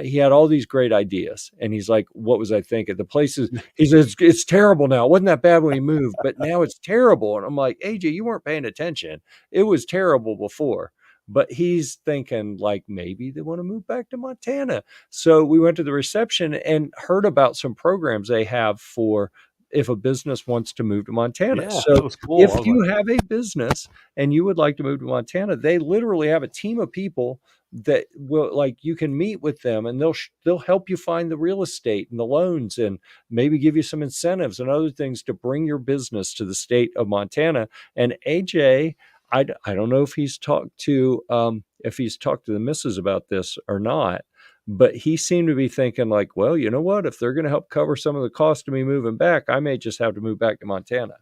He had all these great ideas. And he's like, what was I thinking? The places, he says, it's terrible now. It wasn't that bad when he moved, but now it's terrible. And I'm like, AJ, you weren't paying attention. It was terrible before. But he's thinking like maybe they want to move back to Montana. So we went to the reception and heard about some programs they have for if a business wants to move to Montana. Yeah, so that was cool. if you have a business and you would like to move to Montana, they literally have a team of people that will, like, you can meet with them and they'll help you find the real estate and the loans and maybe give you some incentives and other things to bring your business to the state of Montana. And AJ, I don't know if he's talked to the missus about this or not, but he seemed to be thinking like, well, you know what? If they're going to help cover some of the cost of me moving back, I may just have to move back to Montana.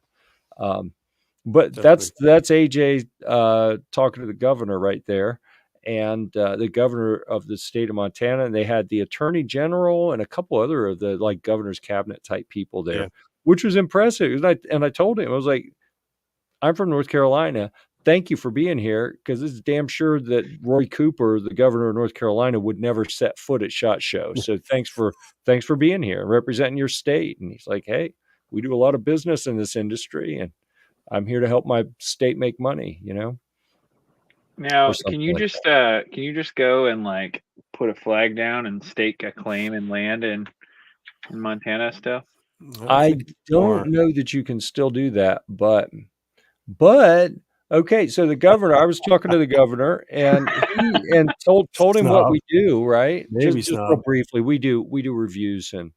But Definitely. that's AJ talking to the governor right there, and the governor of the state of Montana. And they had the attorney general and a couple other of the like governor's cabinet type people there, which was impressive. And I told him, I was like, I'm from North Carolina. Thank you for being here, because it's damn sure that Roy Cooper, the governor of North Carolina, would never set foot at SHOT Show. So thanks for being here and representing your state. And he's like, hey, we do a lot of business in this industry, and I'm here to help my state make money, you know? Now, can you just go and like put a flag down and stake a claim and land in Montana still? I don't know that you can still do that, but okay. So the governor, I was talking to the governor, and told him what we do, right? Just real briefly, we do reviews and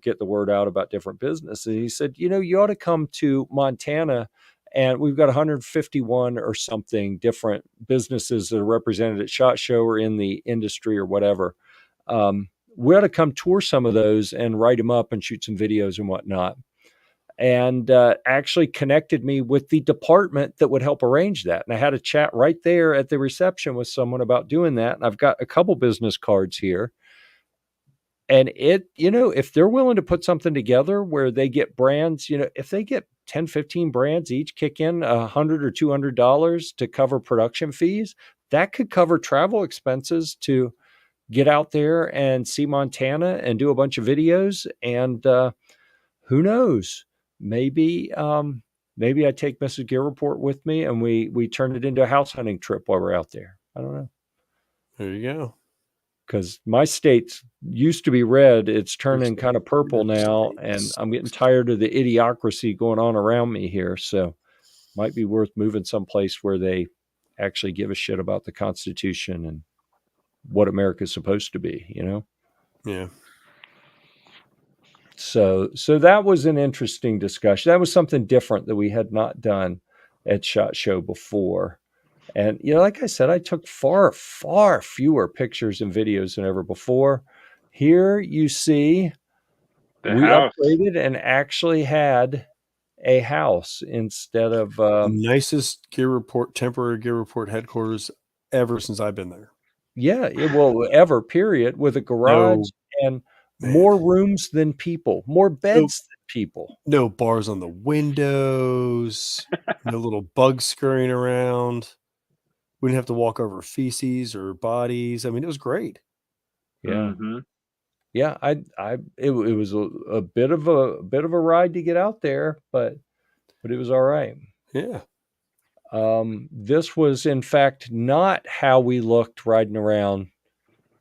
get the word out about different businesses. He said, you ought to come to Montana, and we've got 151 or something different businesses that are represented at SHOT Show or in the industry or whatever. We ought to come tour some of those and write them up and shoot some videos and whatnot. And actually connected me with the department that would help arrange that. And I had a chat right there at the reception with someone about doing that. And I've got a couple business cards here. And if they're willing to put something together where they get brands, if they get 10, 15 brands each kick in $100 or $200 to cover production fees, that could cover travel expenses to get out there and see Montana and do a bunch of videos. And who knows? Maybe I take Mrs. GearReport with me and we turn it into a house hunting trip while we're out there. I don't know. There you go. Because my state used to be red. It's turning kind of purple now, and I'm getting tired of the idiocracy going on around me here. So might be worth moving someplace where they actually give a shit about the Constitution and what America's supposed to be, Yeah. So that was an interesting discussion. That was something different that we had not done at SHOT Show before. And, like I said, I took far, far fewer pictures and videos than ever before. Here you see we house. upgraded and actually had a house instead of The nicest temporary GearReport headquarters ever since I've been there. ever, period, with a garage No, and man. more rooms than people, more beds than people. No bars on the windows, no little bugs scurrying around. We didn't have to walk over feces or bodies. I mean, it was great. Yeah. Mm-hmm. Yeah, it was a bit of a ride to get out there, but it was all right. Yeah. This was in fact not how we looked riding around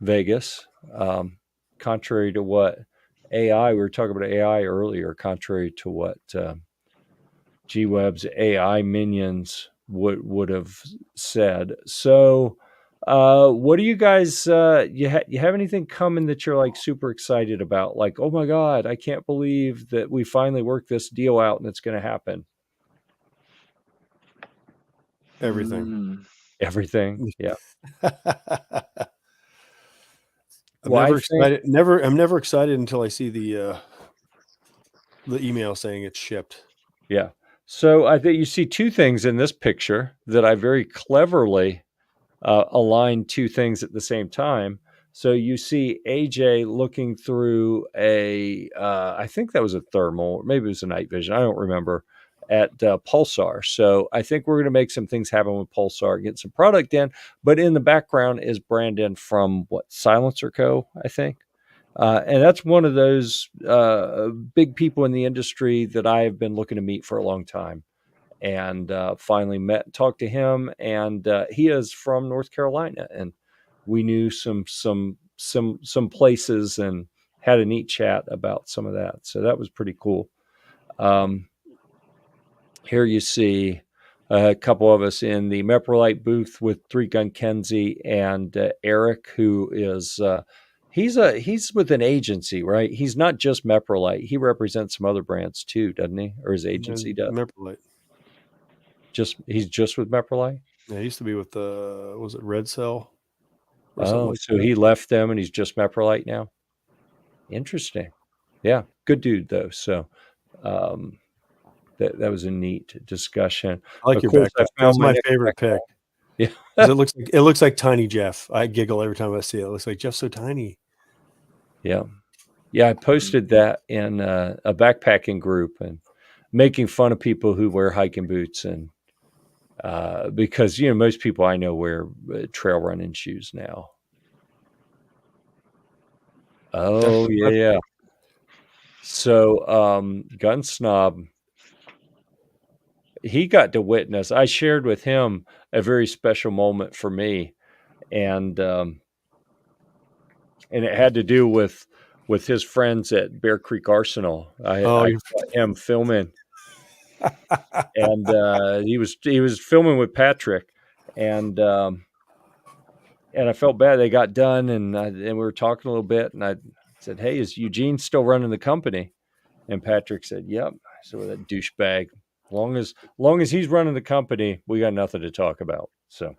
Vegas. Contrary to what AI, we were talking about AI earlier, contrary to what G-Web's AI minions would have said. So, what do you guys you have anything coming that you're like super excited about? Like, oh my god, I can't believe that we finally worked this deal out and it's going to happen. Everything. Everything, yeah. I'm Well, I never think excited. I'm never excited until I see the email saying it's shipped. yeah. So I think you see two things in this picture that I very cleverly align two things at the same time. So you see AJ looking through I think that was a thermal, or maybe it was a night vision. I don't remember at Pulsar. So I think we're going to make some things happen with Pulsar, get some product in. But in the background is Brandon from Silencer Co. I think. And that's one of those big people in the industry that I have been looking to meet for a long time, and finally met and talked to him. And he is from North Carolina, and we knew some places and had a neat chat about some of that. So that was pretty cool. Here you see a couple of us in the Meprolite booth with Three Gun Kenzie and Eric, who is he's with an agency, right? He's not just Meprolite. He represents some other brands too, doesn't he? Or his agency does. Meprolite. He's just with Meprolite. Yeah, he used to be with was it Red Cell or something Oh, like so that? he left them and he's just Meprolite now. Interesting. Yeah, good dude though. So that was a neat discussion. I like Of your course, I backpack. found That's my my next favorite backpack. pick. Yeah. 'Cause it looks like Tiny Jeff. I giggle every time I see it. It looks like Jeff's so tiny. Yeah. Yeah, I posted that in a backpacking group and making fun of people who wear hiking boots and because most people I know wear trail running shoes now. Oh yeah. So Gun Snob, he got to witness. I shared with him a very special moment for me, and it had to do with his friends at Bear Creek Arsenal. I caught him filming, and he was filming with Patrick, and I felt bad. They got done, and we were talking a little bit, and I said, "Hey, is Eugene still running the company?" And Patrick said, "Yep." So that douchebag. Long as he's running the company, we got nothing to talk about. So,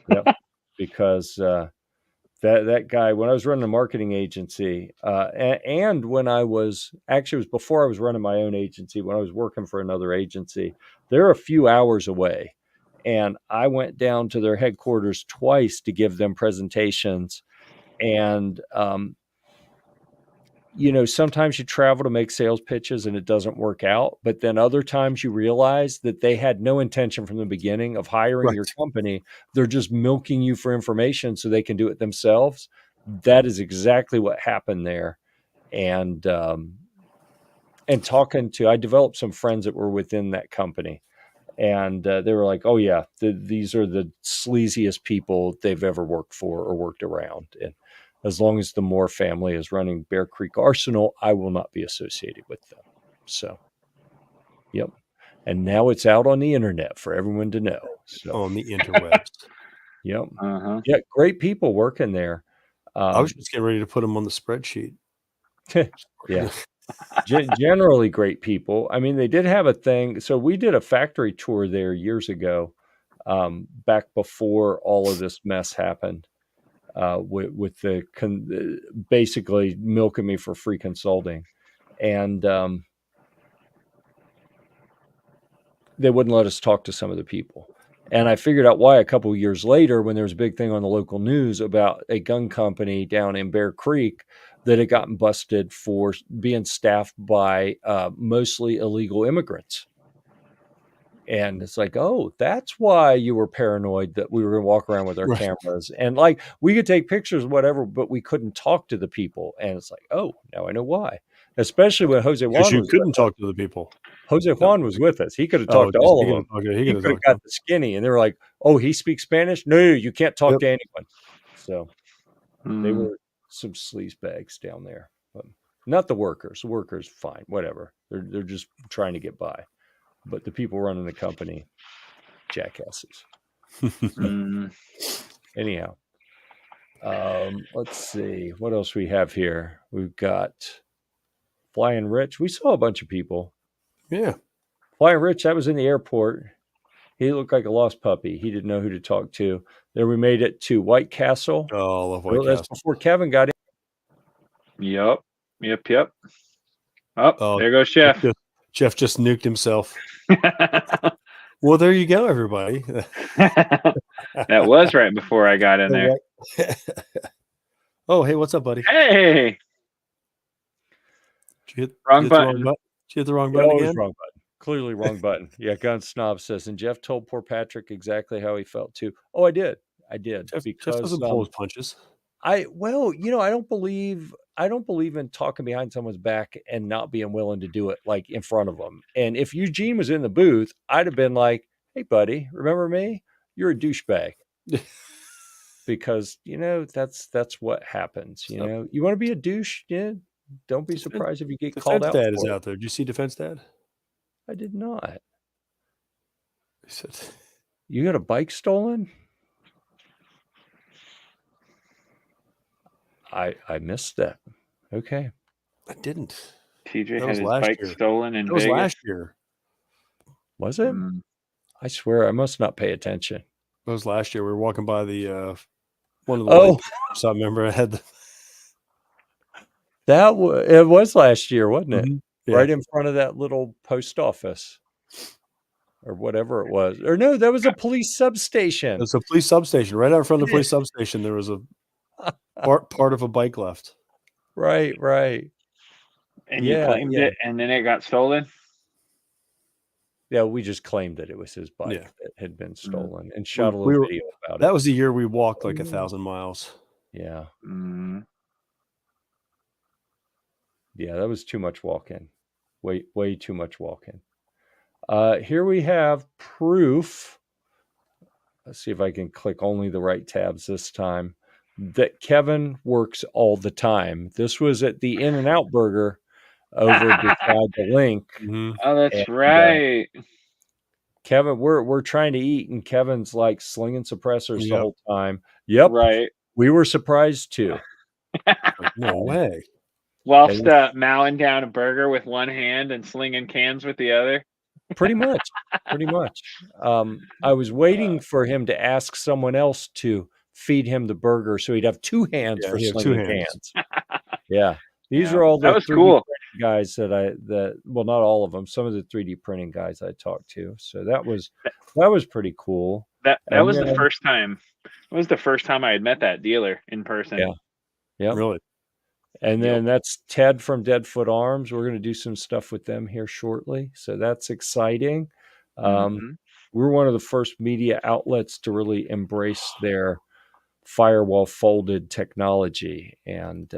yep, because that guy, when I was running a marketing agency, and when I was actually, it was before I was running my own agency, when I was working for another agency, they're a few hours away. And I went down to their headquarters twice to give them presentations. And, sometimes you travel to make sales pitches and it doesn't work out. But then other times you realize that they had no intention from the beginning of hiring your Right. company. They're just milking you for information so they can do it themselves. That is exactly what happened there. And I developed some friends that were within that company. And they were like, "Oh yeah, these are the sleaziest people they've ever worked for or worked around." And as long as the Moore family is running Bear Creek Arsenal, I will not be associated with them. So, yep. And now it's out on the internet for everyone to know. So, On the interwebs. yep. Uh-huh. Yeah, great people working there. I was just getting ready to put them on the spreadsheet. Yeah. Generally great people. I mean, they did have a thing. So we did a factory tour there years ago, back before all of this mess happened. with the basically milking me for free consulting, and they wouldn't let us talk to some of the people. And I figured out why a couple of years later, when there was a big thing on the local news about a gun company down in Bear Creek that had gotten busted for being staffed by mostly illegal immigrants. And it's like, oh, that's why you were paranoid that we were going to walk around with our cameras. And like, we could take pictures, whatever, but we couldn't talk to the people. And it's like, oh, now I know why. Especially when Jose Juan Because you was couldn't talk to the people. Jose Juan was with us. He could have talked to all of them. He could have got the skinny. And they were like, oh, he speaks Spanish? No, you can't talk to anyone. So they were some sleaze bags down there. But not the workers. The workers, fine, whatever. They're just trying to get by. But the people running the company, jackasses. Anyhow, let's see what else we have here. We've got Flying Rich. We saw a bunch of people. Yeah. Flying Rich, that was in the airport. He looked like a lost puppy. He didn't know who to talk to. Then we made it to White Castle. Oh, I love White Castle. That's before Kevin got in. Yep. Oh, there goes Jeff. Jeff just nuked himself. Well, there you go, everybody. That was right before I got in there. Oh, hey, what's up, buddy? Hey. Wrong button. Did you hit the wrong button again? Wrong button. Clearly wrong button. Yeah, Gun Snob says, and Jeff told poor Patrick exactly how he felt too. Oh, I did. Jeff because doesn't pull his punches. I don't believe in talking behind someone's back and not being willing to do it like in front of them. And if Eugene was in the booth, I'd have been like, hey, buddy, remember me? You're a douchebag. Because, that's what happens. You want to be a douche? Yeah. Don't be surprised if you get called out. Defense Dad is out there. Did you see Defense Dad? I did not. He said, you got a bike stolen? I missed that. Okay. I didn't. TJ had his bike stolen in Vegas. That was last year. Was it? I swear I must not pay attention. It was last year. We were walking by the one of the so I remember I had it was last year, wasn't it? Yeah. Right in front of that little post office or whatever it was. Or no, that was a police substation. It was a police substation. Right out in front of the police substation, there was a part of a bike left. Right. And you claimed it, and then it got stolen? Yeah, we just claimed that it was his bike that had been stolen and shot a little video about it. That was the year we walked like 1,000 miles. Yeah. Yeah, that was too much walking. Way too much walking. Here we have proof. Let's see if I can click only the right tabs this time. That Kevin works all the time. This was at the In-N-Out Burger over beside the link. Oh, that's right. Kevin, we're trying to eat, and Kevin's like slinging suppressors the whole time. Yep. Right. We were surprised too. No way. Whilst mowing down a burger with one hand and slinging cans with the other. Pretty much. I was waiting for him to ask someone else to feed him the burger so he'd have two hands for slinging cans. Yeah. These are all the 3D cool guys well, not all of them, some of the 3D printing guys I talked to. So that was pretty cool. That was the first time. It was the first time I had met that dealer in person. Yeah. Really. And then that's Ted from Deadfoot Arms. We're going to do some stuff with them here shortly. So that's exciting. We're one of the first media outlets to really embrace their firewall folded technology and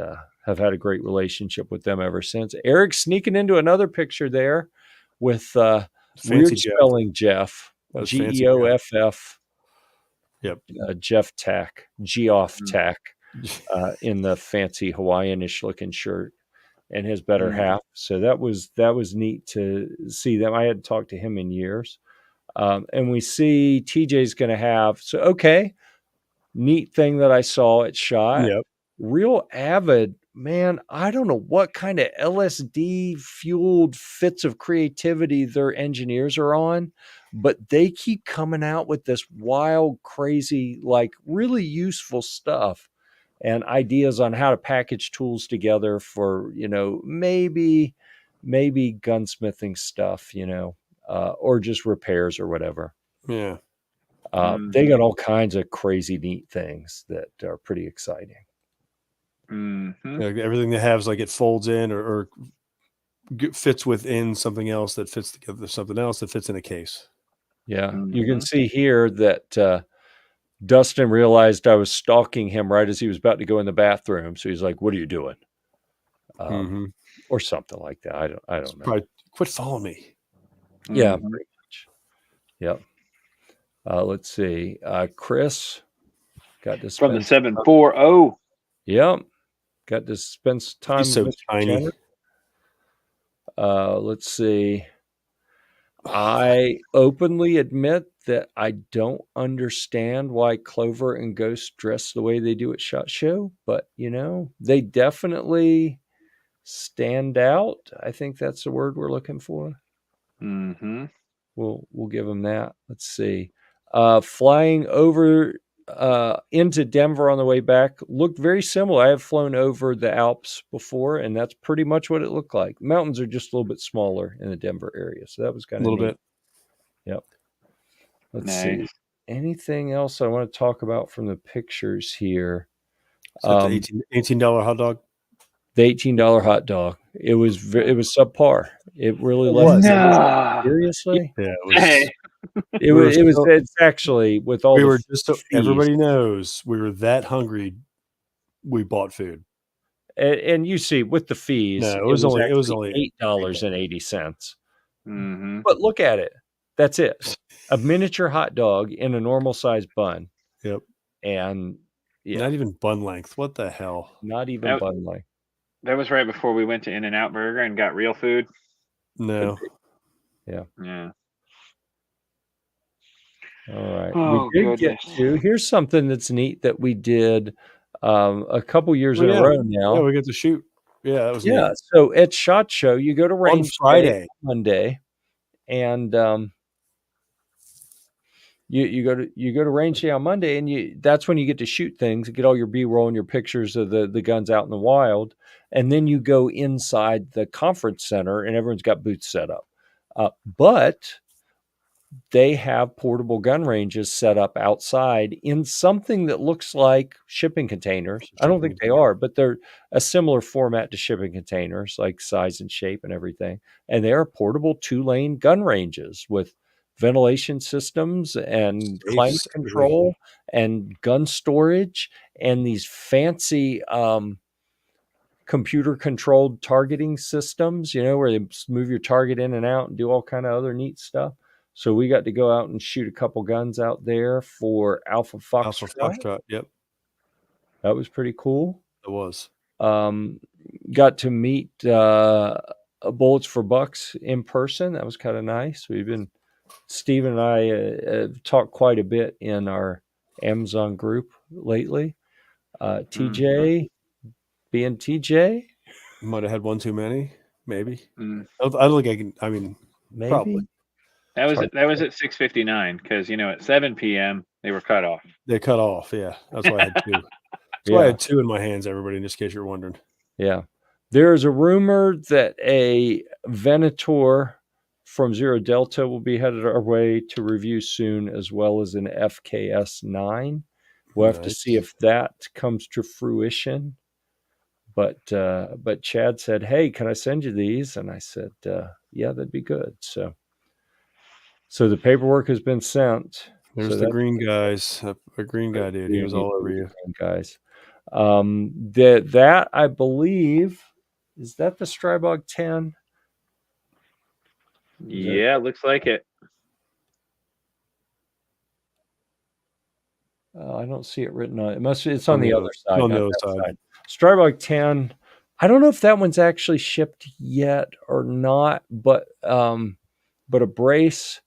have had a great relationship with them ever since. Eric's sneaking into another picture there with weird spelling Jeff. Geoff. Yep. Jeff Tack. Geoff Tack. In the fancy Hawaiianish looking shirt and his better half. So that was neat to see them. I hadn't talked to him in years. And we see TJ's going to have, neat thing that I saw at SHOT. Yep. Real avid, man. I don't know what kind of LSD fueled fits of creativity their engineers are on, but they keep coming out with this wild, crazy, like really useful stuff. and ideas on how to package tools together for, maybe gunsmithing stuff, or just repairs or whatever. Yeah. They got all kinds of crazy neat things that are pretty exciting. Everything they have is like it folds in or fits within something else that fits together, something else that fits in a case. Yeah. You can see here that Dustin realized I was stalking him right as he was about to go in the bathroom. So he's like, "What are you doing?" Or something like that. I don't know. Probably quit following me. Yeah, pretty much. Yep. Let's see. Chris got to from the spend 740. Yep. Got to spend some time He's so with Mr. tiny. Jenner. Let's see. I openly admit that I don't understand why Clover and Ghost dress the way they do at SHOT Show, but they definitely stand out. I think that's the word we're looking for. We'll give them that. Let's see. Flying over into Denver on the way back looked very similar. I have flown over the Alps before, and that's pretty much what it looked like. Mountains are just a little bit smaller in the Denver area, so that was kind of a little neat. bit. Yep. Let's see. Anything else I want to talk about from the pictures here? The $18 hot dog. The $18 hot dog. It was subpar. It really was. Seriously? Yeah, it was. It's actually with all. We were just so everybody knows we were that hungry. We bought food, and you see with the fees, no, it was only $8.80. But look at it. That's it. A miniature hot dog in a normal size bun. Yep. And not even bun length. What the hell? Not even bun length. That was right before we went to In-N-Out Burger and got real food. No. Yeah. All right. Oh, we did get to. Here's something that's neat that we did a couple years in a row now. Yeah, we get to shoot. Yeah, that was neat. So at SHOT Show, you go to range on Friday, Monday, and you go to range day on Monday, and that's when you get to shoot things, get all your B-roll and your pictures of the guns out in the wild, and then you go inside the conference center, and everyone's got booths set up. But they have portable gun ranges set up outside in something that looks like shipping containers. I don't think they are, but they're a similar format to shipping containers, like size and shape and everything. And they are portable 2-lane gun ranges with ventilation systems and climate control and gun storage and these fancy computer controlled targeting systems, where they move your target in and out and do all kind of other neat stuff. So we got to go out and shoot a couple guns out there for Alpha Foxtrot. Yep. That was pretty cool. It was. Got to meet Bullets for Bucks in person. That was kind of nice. Steve and I have talked quite a bit in our Amazon group lately. TJ, being TJ. Might have had one too many, maybe. I don't think I can, maybe. Probably. That was at 6:59 because at 7 p.m. they were cut off. They cut off, yeah. That's why I had two. That's why I had two in my hands, everybody, in just case you're wondering. Yeah. There's a rumor that a Venator from Zero Delta will be headed our way to review soon, as well as an FKS-9. We'll have to see if that comes to fruition. But Chad said, "Hey, can I send you these?" And I said, "Yeah, that'd be good." So the paperwork has been sent. There's the green guys. A green guy, dude. He was all over you. Guys. That I believe, is that the Strybog 10? Yeah, looks like it. I don't see it written on it. It's on the other side. On the other side. Strybog 10. I don't know if that one's actually shipped yet or not, but a brace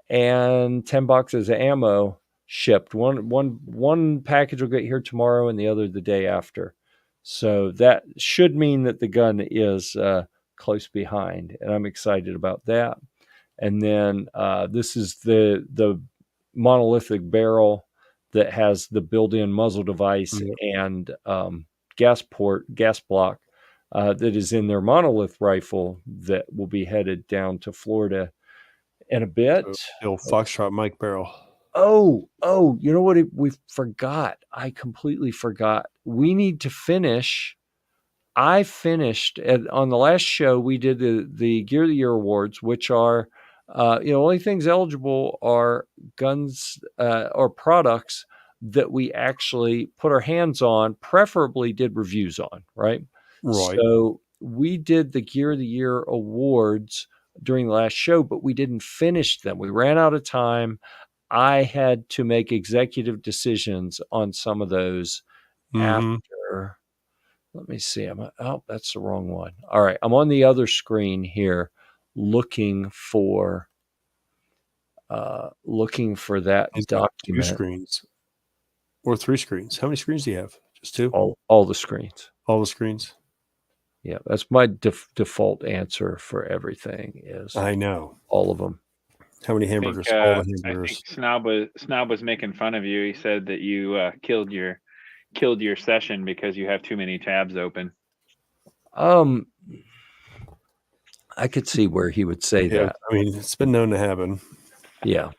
and 10 boxes of ammo shipped. One package will get here tomorrow and the other the day after. So that should mean that the gun is close behind, and I'm excited about that. And then this is the monolithic barrel that has the built-in muzzle device and gas block that is in their monolith rifle that will be headed down to Florida in a bit. The old Foxtrot Mike barrel. Oh, you know what we forgot? I completely forgot. We need to finish. I finished on the last show. We did the Gear of the Year awards, which are, only things eligible are guns or products that we actually put our hands on, preferably did reviews on, right? Right. So we did the Gear of the Year awards during the last show, but we didn't finish them. We ran out of time. I had to make executive decisions on some of those after. Let me see. That's the wrong one. All right. I'm on the other screen here looking for that document. 2 screens or 3 screens. How many screens do you have? Just 2? All the screens. All the screens. Yeah, that's my default answer for everything is I know. all of them. How many hamburgers? All the hamburgers. I think Snob was making fun of you. He said that you killed your session because you have too many tabs open. I could see where he would say that. I mean, it's been known to happen. Yeah.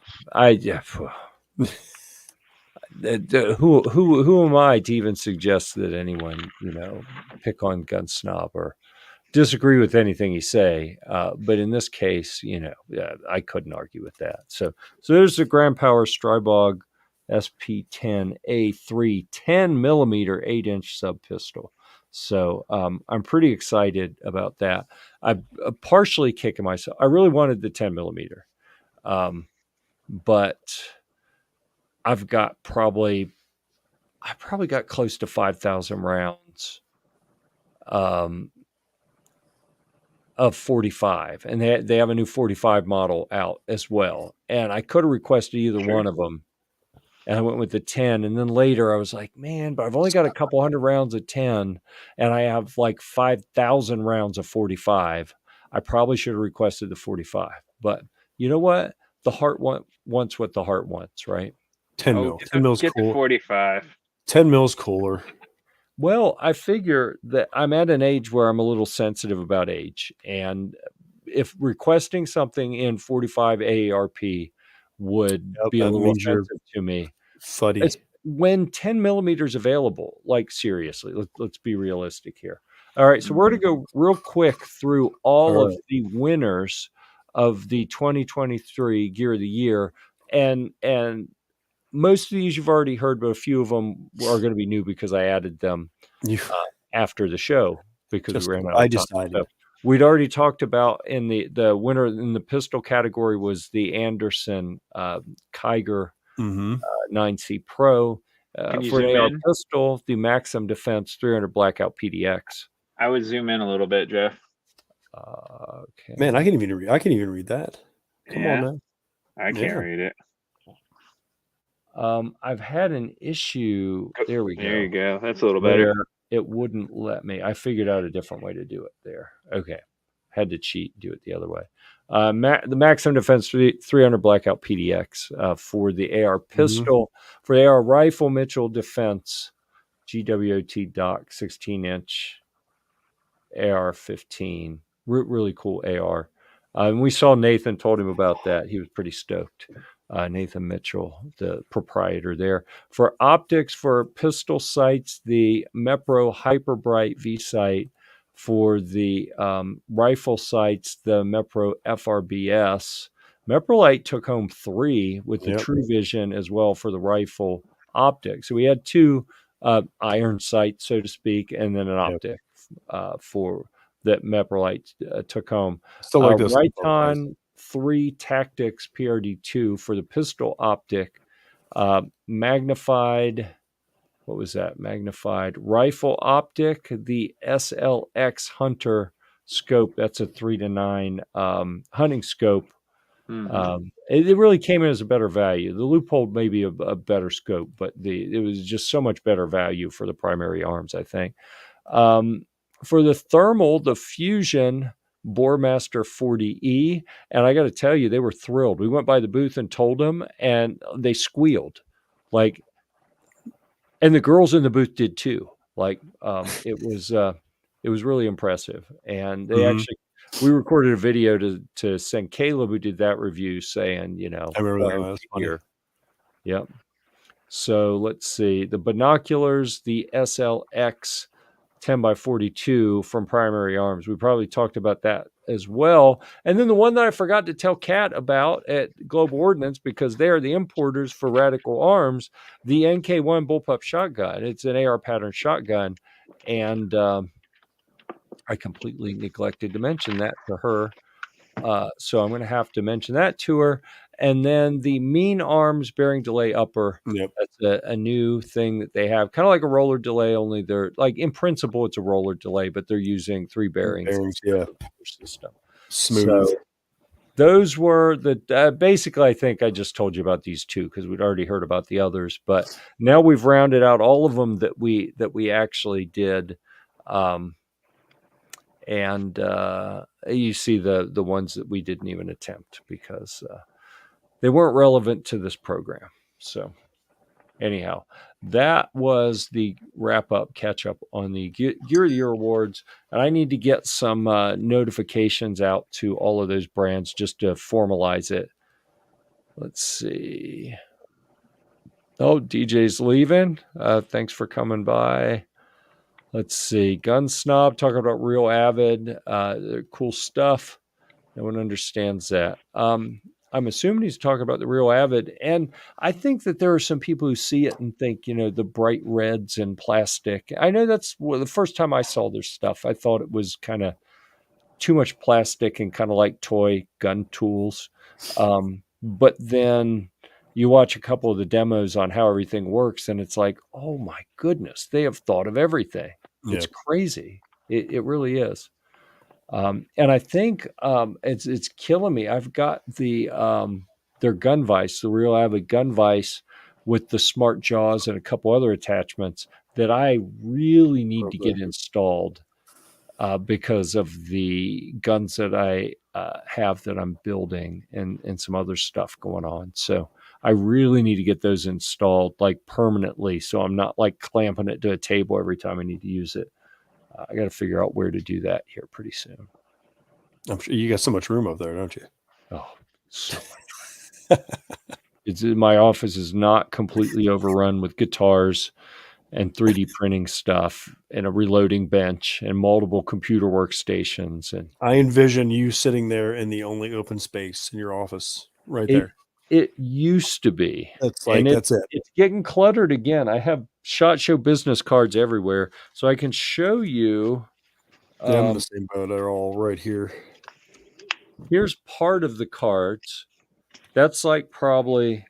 Who am I to even suggest that anyone, pick on Gun Snob or disagree with anything he say? But in this case, I couldn't argue with that. So there's the Grand Power Strybog SP10A3 10 millimeter 8-inch sub pistol. So I'm pretty excited about that. I'm partially kicking myself. I really wanted the 10 millimeter, but I probably got close to 5,000 rounds of 45, and they have a new 45 model out as well. And I could have requested either one of them, and I went with the 10. And then later I was like, man, but I've only got a couple hundred rounds of 10, and I have like 5,000 rounds of 45. I probably should have requested the 45. But you know what? The heart wants what the heart wants, right? 10 mil. 10 mil's get cool. 45. 10 mil's cooler. Well, I figure that I'm at an age where I'm a little sensitive about age. And if requesting something in 45 AARP would be a little offensive to me, fuddy. It's when 10 millimeters available, like seriously, let's be realistic here. All right. So we're going to go real quick through all of the winners of the 2023 Gear of the Year. And most of these you've already heard, but a few of them are going to be new because I added them after the show because we ran out of time. decided. So we'd already talked about in the winner in the pistol category was the Anderson Kiger 9C Pro. For an AR pistol, the Maxim Defense 300 Blackout PDX. I would zoom in a little bit, Jeff. Okay. Man, I can even read that. Come on now. I can't read it. I've had an issue. There we go. There you go. That's a little better. It wouldn't let me. I figured out a different way to do it there. Okay. Had to cheat and do it the other way. The Maxim Defense 300 Blackout PDX for the AR pistol. For the AR rifle, Mitchell Defense GWOT Dock 16-inch AR-15. Really cool AR. And we saw Nathan, told him about that. He was pretty stoked. Nathan Mitchell, the proprietor there. For optics, for pistol sights, the Mepro Hyperbright V-Sight. For the rifle sights, the Mepro FRBS. Meprolite took home 3 with the True Vision as well for the rifle optics. So we had 2 iron sights, so to speak, and then an optic for that Meprolite took home. Still like this. Riton 3 Tactics PRD2 for the pistol optic. Magnified, what was that? Magnified rifle optic, the SLX Hunter scope. That's a 3-9 hunting scope. It really came in as a better value. The Loophole may be a better scope, but it was just so much better value for the primary arms, I think. For the thermal, the Fusion Boremaster 40E, and I got to tell you, they were thrilled. We went by the booth and told them, and they squealed. Like, And the girls in the booth did too. Like it was really impressive. And they actually, we recorded a video to send Caleb, who did that review, saying, I remember that one. That's funny. Here. Yep. So let's see, the binoculars, the SLX 10x42 from Primary Arms. We probably talked about that as well. And then the one that I forgot to tell Kat about at Global Ordnance, because they are the importers for Radical Arms, the NK1 bullpup shotgun. It's an AR pattern shotgun. And I completely neglected to mention that to her. So I'm going to have to mention that to her. And then the Mean Arms bearing delay upper. Yep. That's a new thing that they have, kind of like a roller delay, only they're like, in principle, it's a roller delay, but they're using 3 bearings Yeah. system. Smooth. So those were the basically, I think I just told you about these 2 because we'd already heard about the others, but now we've rounded out all of them that we actually did. And you see the ones that we didn't even attempt because they weren't relevant to this program. So anyhow, that was the wrap up, catch up on the Gear of the Year awards. And I need to get some notifications out to all of those brands just to formalize it. Let's see. Oh, DJ's leaving. Thanks for coming by. Let's see. Gun Snob talking about Real Avid. Cool stuff. No one understands that. I'm assuming he's talking about the Real Avid. And I think that there are some people who see it and think, the bright reds and plastic. I know that's the first time I saw their stuff. I thought it was kind of too much plastic and kind of like toy gun tools. But then you watch a couple of the demos on how everything works, and it's like, oh my goodness, they have thought of everything. It's crazy. It really is. And I think it's killing me. I've got their gun vise, the Real Avid gun vise with the smart jaws and a couple other attachments that I really need to get installed because of the guns that I have that I'm building and some other stuff going on. So I really need to get those installed like permanently, so I'm not like clamping it to a table every time I need to use it. I got to figure out where to do that here pretty soon. I'm sure you got so much room up there, don't you? Oh, so much. My office is not completely overrun with guitars and 3D printing stuff and a reloading bench and multiple computer workstations. And I envision you sitting there in the only open space in your office right there. It used to be. That's it. It's getting cluttered again. I have SHOT Show business cards everywhere, so I can show you. Yeah, I'm in the same boat. They're all right here. Here's part of the cards. That's like probably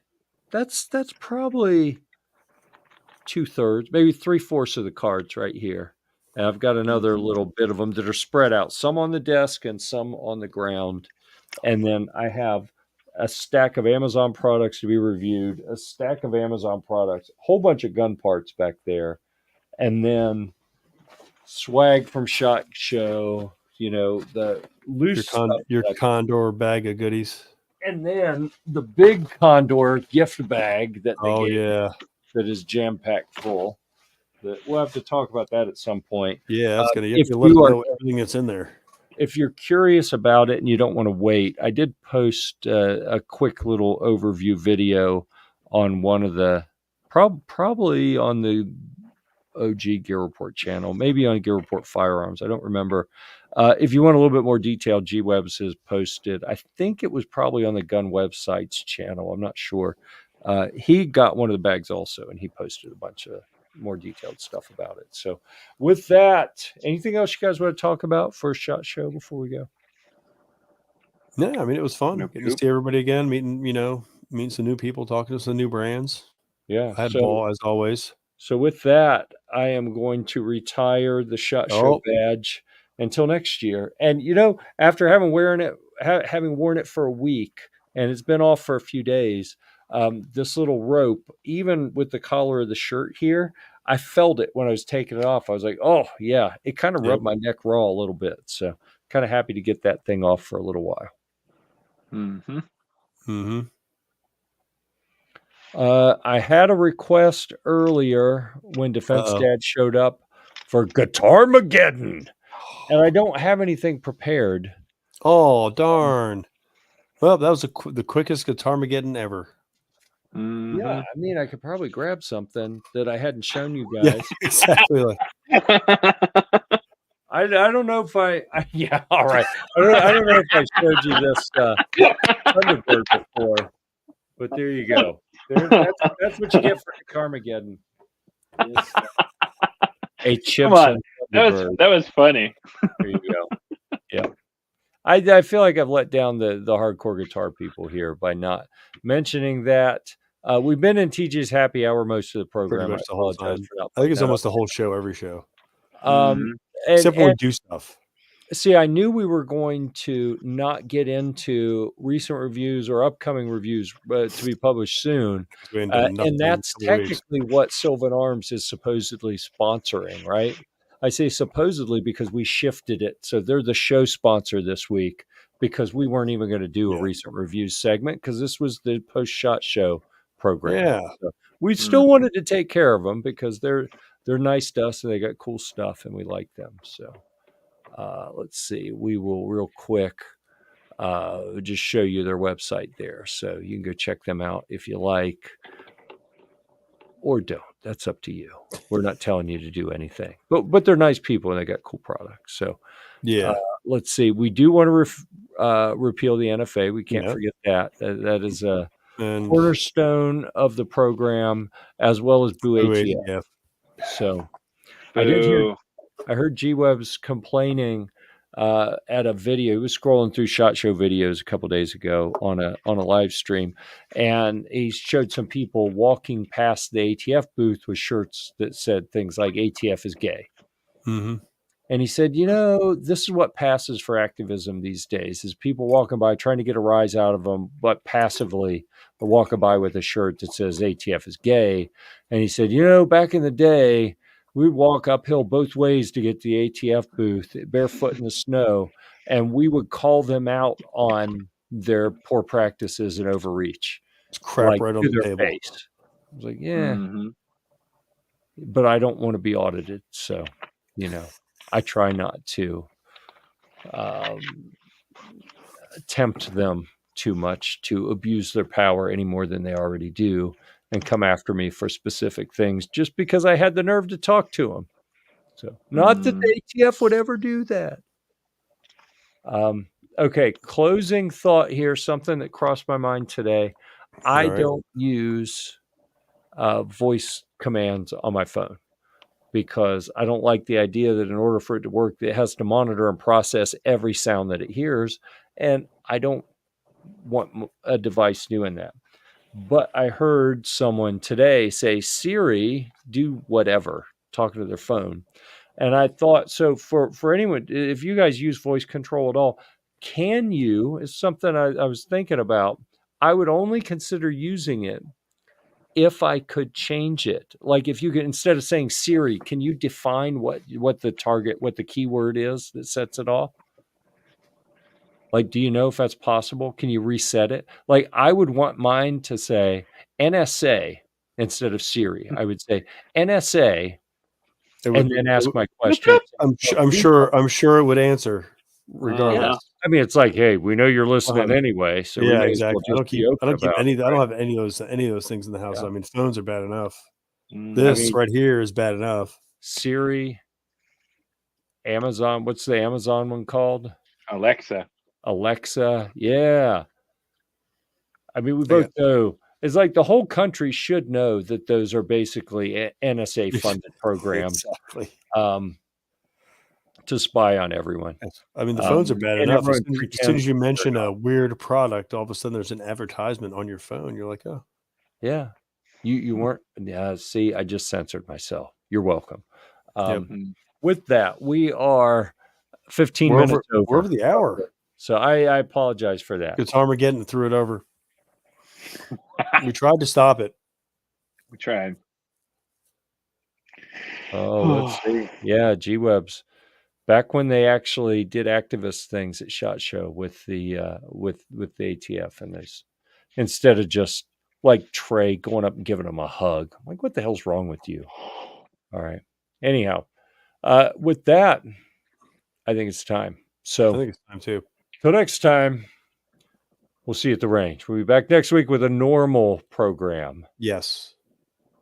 2/3, maybe 3/4 of the cards right here. And I've got another little bit of them that are spread out, some on the desk and some on the ground. And then I have a stack of Amazon products to be reviewed, a stack of Amazon products, a whole bunch of gun parts back there, and then swag from SHOT Show, the loose your Condor bag of goodies. And then the big Condor gift bag that they gave yeah, that is jam-packed full. We'll have to talk about that at some point. Yeah, that's gonna. You let us know everything that's in there. If you're curious about it and you don't want to wait, I did post a quick little overview video on one of the probably on the OG GearReport channel, maybe on GearReport Firearms. I don't remember. If you want a little bit more detail, G-Webs has posted. I think it was probably on the Gun Websites channel. I'm not sure. He got one of the bags also, and he posted a bunch of more detailed stuff about it. So with that, anything else you guys want to talk about for SHOT Show before we go? Yeah, I mean, it was fun getting to see everybody again, meeting some new people, talking to some new brands. Yeah, I had a ball as always. So with that, I am going to retire the SHOT Show badge until next year. And after having worn it for a week, and it's been off for a few days, this little rope, even with the collar of the shirt here, I felt it when I was taking it off. I was like, oh yeah, it kind of rubbed my neck raw a little bit. So kind of happy to get that thing off for a little while. Mm-hmm. Mm-hmm. I had a request earlier when Defense Uh-oh. Dad showed up for Guitar-mageddon, and I don't have anything prepared. Oh, darn. Well, that was the quickest Guitar-mageddon ever. Yeah, I mean, I could probably grab something that I hadn't shown you Yeah, guys. exactly. Like, I don't know if yeah, all right. I don't know if I showed you this Thunderbird before, but there you go. That's what you get for Guitar-mageddon. A Come on, Chipson that Thunderbird. was funny. There you go. Yeah. I feel like I've let down the hardcore guitar people here by not mentioning that. We've been in TJ's happy hour most of the pretty program. much I the whole apologize time. for not I think putting it's that up. almost the whole show, every show. And Except when we do stuff. see, I knew we were going to not get into recent reviews or upcoming reviews to be published soon. We ain't done nothing And in a that's couple weeks. technically what Sylvan Arms is supposedly sponsoring, right? I say supposedly because we shifted it. So they're the show sponsor this week because we weren't even going to do a recent reviews segment because this was the post-shot show program. Yeah. So we still wanted to take care of them because they're nice to us and they got cool stuff and we like them. So let's see. We will real quick just show you their website there. So you can go check them out if you like or don't. That's up to you. We're not telling you to do anything, but they're nice people and they got cool products. So Yeah. let's see. We do want to repeal the NFA. We can't forget that. That is a cornerstone of the program as well as Boo ATF. So I heard G-Web's complaining at a video. He was scrolling through SHOT Show videos a couple days ago on a live stream, and he showed some people walking past the ATF booth with shirts that said things like "ATF is gay." Mm-hmm. And he said, this is what passes for activism these days: is people walking by trying to get a rise out of them, but passively, or walking by with a shirt that says "ATF is gay." And he said, back in the day, we'd walk uphill both ways to get to the ATF booth, barefoot in the snow, and we would call them out on their poor practices and overreach. It's crap like, right on to the their table. face. I was like, yeah, but I don't want to be audited. So, I try not to tempt them too much to abuse their power any more than they already do and come after me for specific things just because I had the nerve to talk to them. So not that the ATF would ever do that. Okay, closing thought here, something that crossed my mind today. I don't use voice commands on my phone because I don't like the idea that in order for it to work, it has to monitor and process every sound that it hears. And I don't want a device doing that. But I heard someone today say, Siri, do whatever, talking to their phone. And I thought, so for anyone, if you guys use voice control at all, can you, is something I was thinking about, I would only consider using it if I could change it. Like if you could, instead of saying Siri, can you define what the keyword is that sets it off? Like, do you know if that's possible? Can you reset it? Like, I would want mine to say NSA instead of Siri. I would say NSA and then ask my question. I'm sure it would answer regardless. Yeah. I mean, it's like, hey, we know you're listening anyway, so we may exactly. as well just be open about it. I don't have any of those things in the house. I mean, phones are bad enough. This right here is bad enough. Siri, Amazon. What's the Amazon one called? Alexa. Yeah. I mean, we both know. It's like the whole country should know that those are basically NSA funded programs to spy on everyone. I mean, the phones are bad enough. As soon as you mention a weird product, all of a sudden there's an advertisement on your phone. You're like, oh. Yeah. You weren't. Yeah. See, I just censored myself. You're welcome. With that, we are 15 minutes over. We're over the hour. So I apologize for that. Guitar-mageddon threw it over. We tried to stop it. We tried. Oh, let's see. Yeah, G-Webs. Back when they actually did activist things at SHOT Show with the ATF, and instead of just like Trey going up and giving him a hug. I'm like, what the hell's wrong with you? All right. Anyhow, with that, I think it's time. So I think it's time too. till next time, we'll see you at the range. We'll be back next week with a normal program. Yes.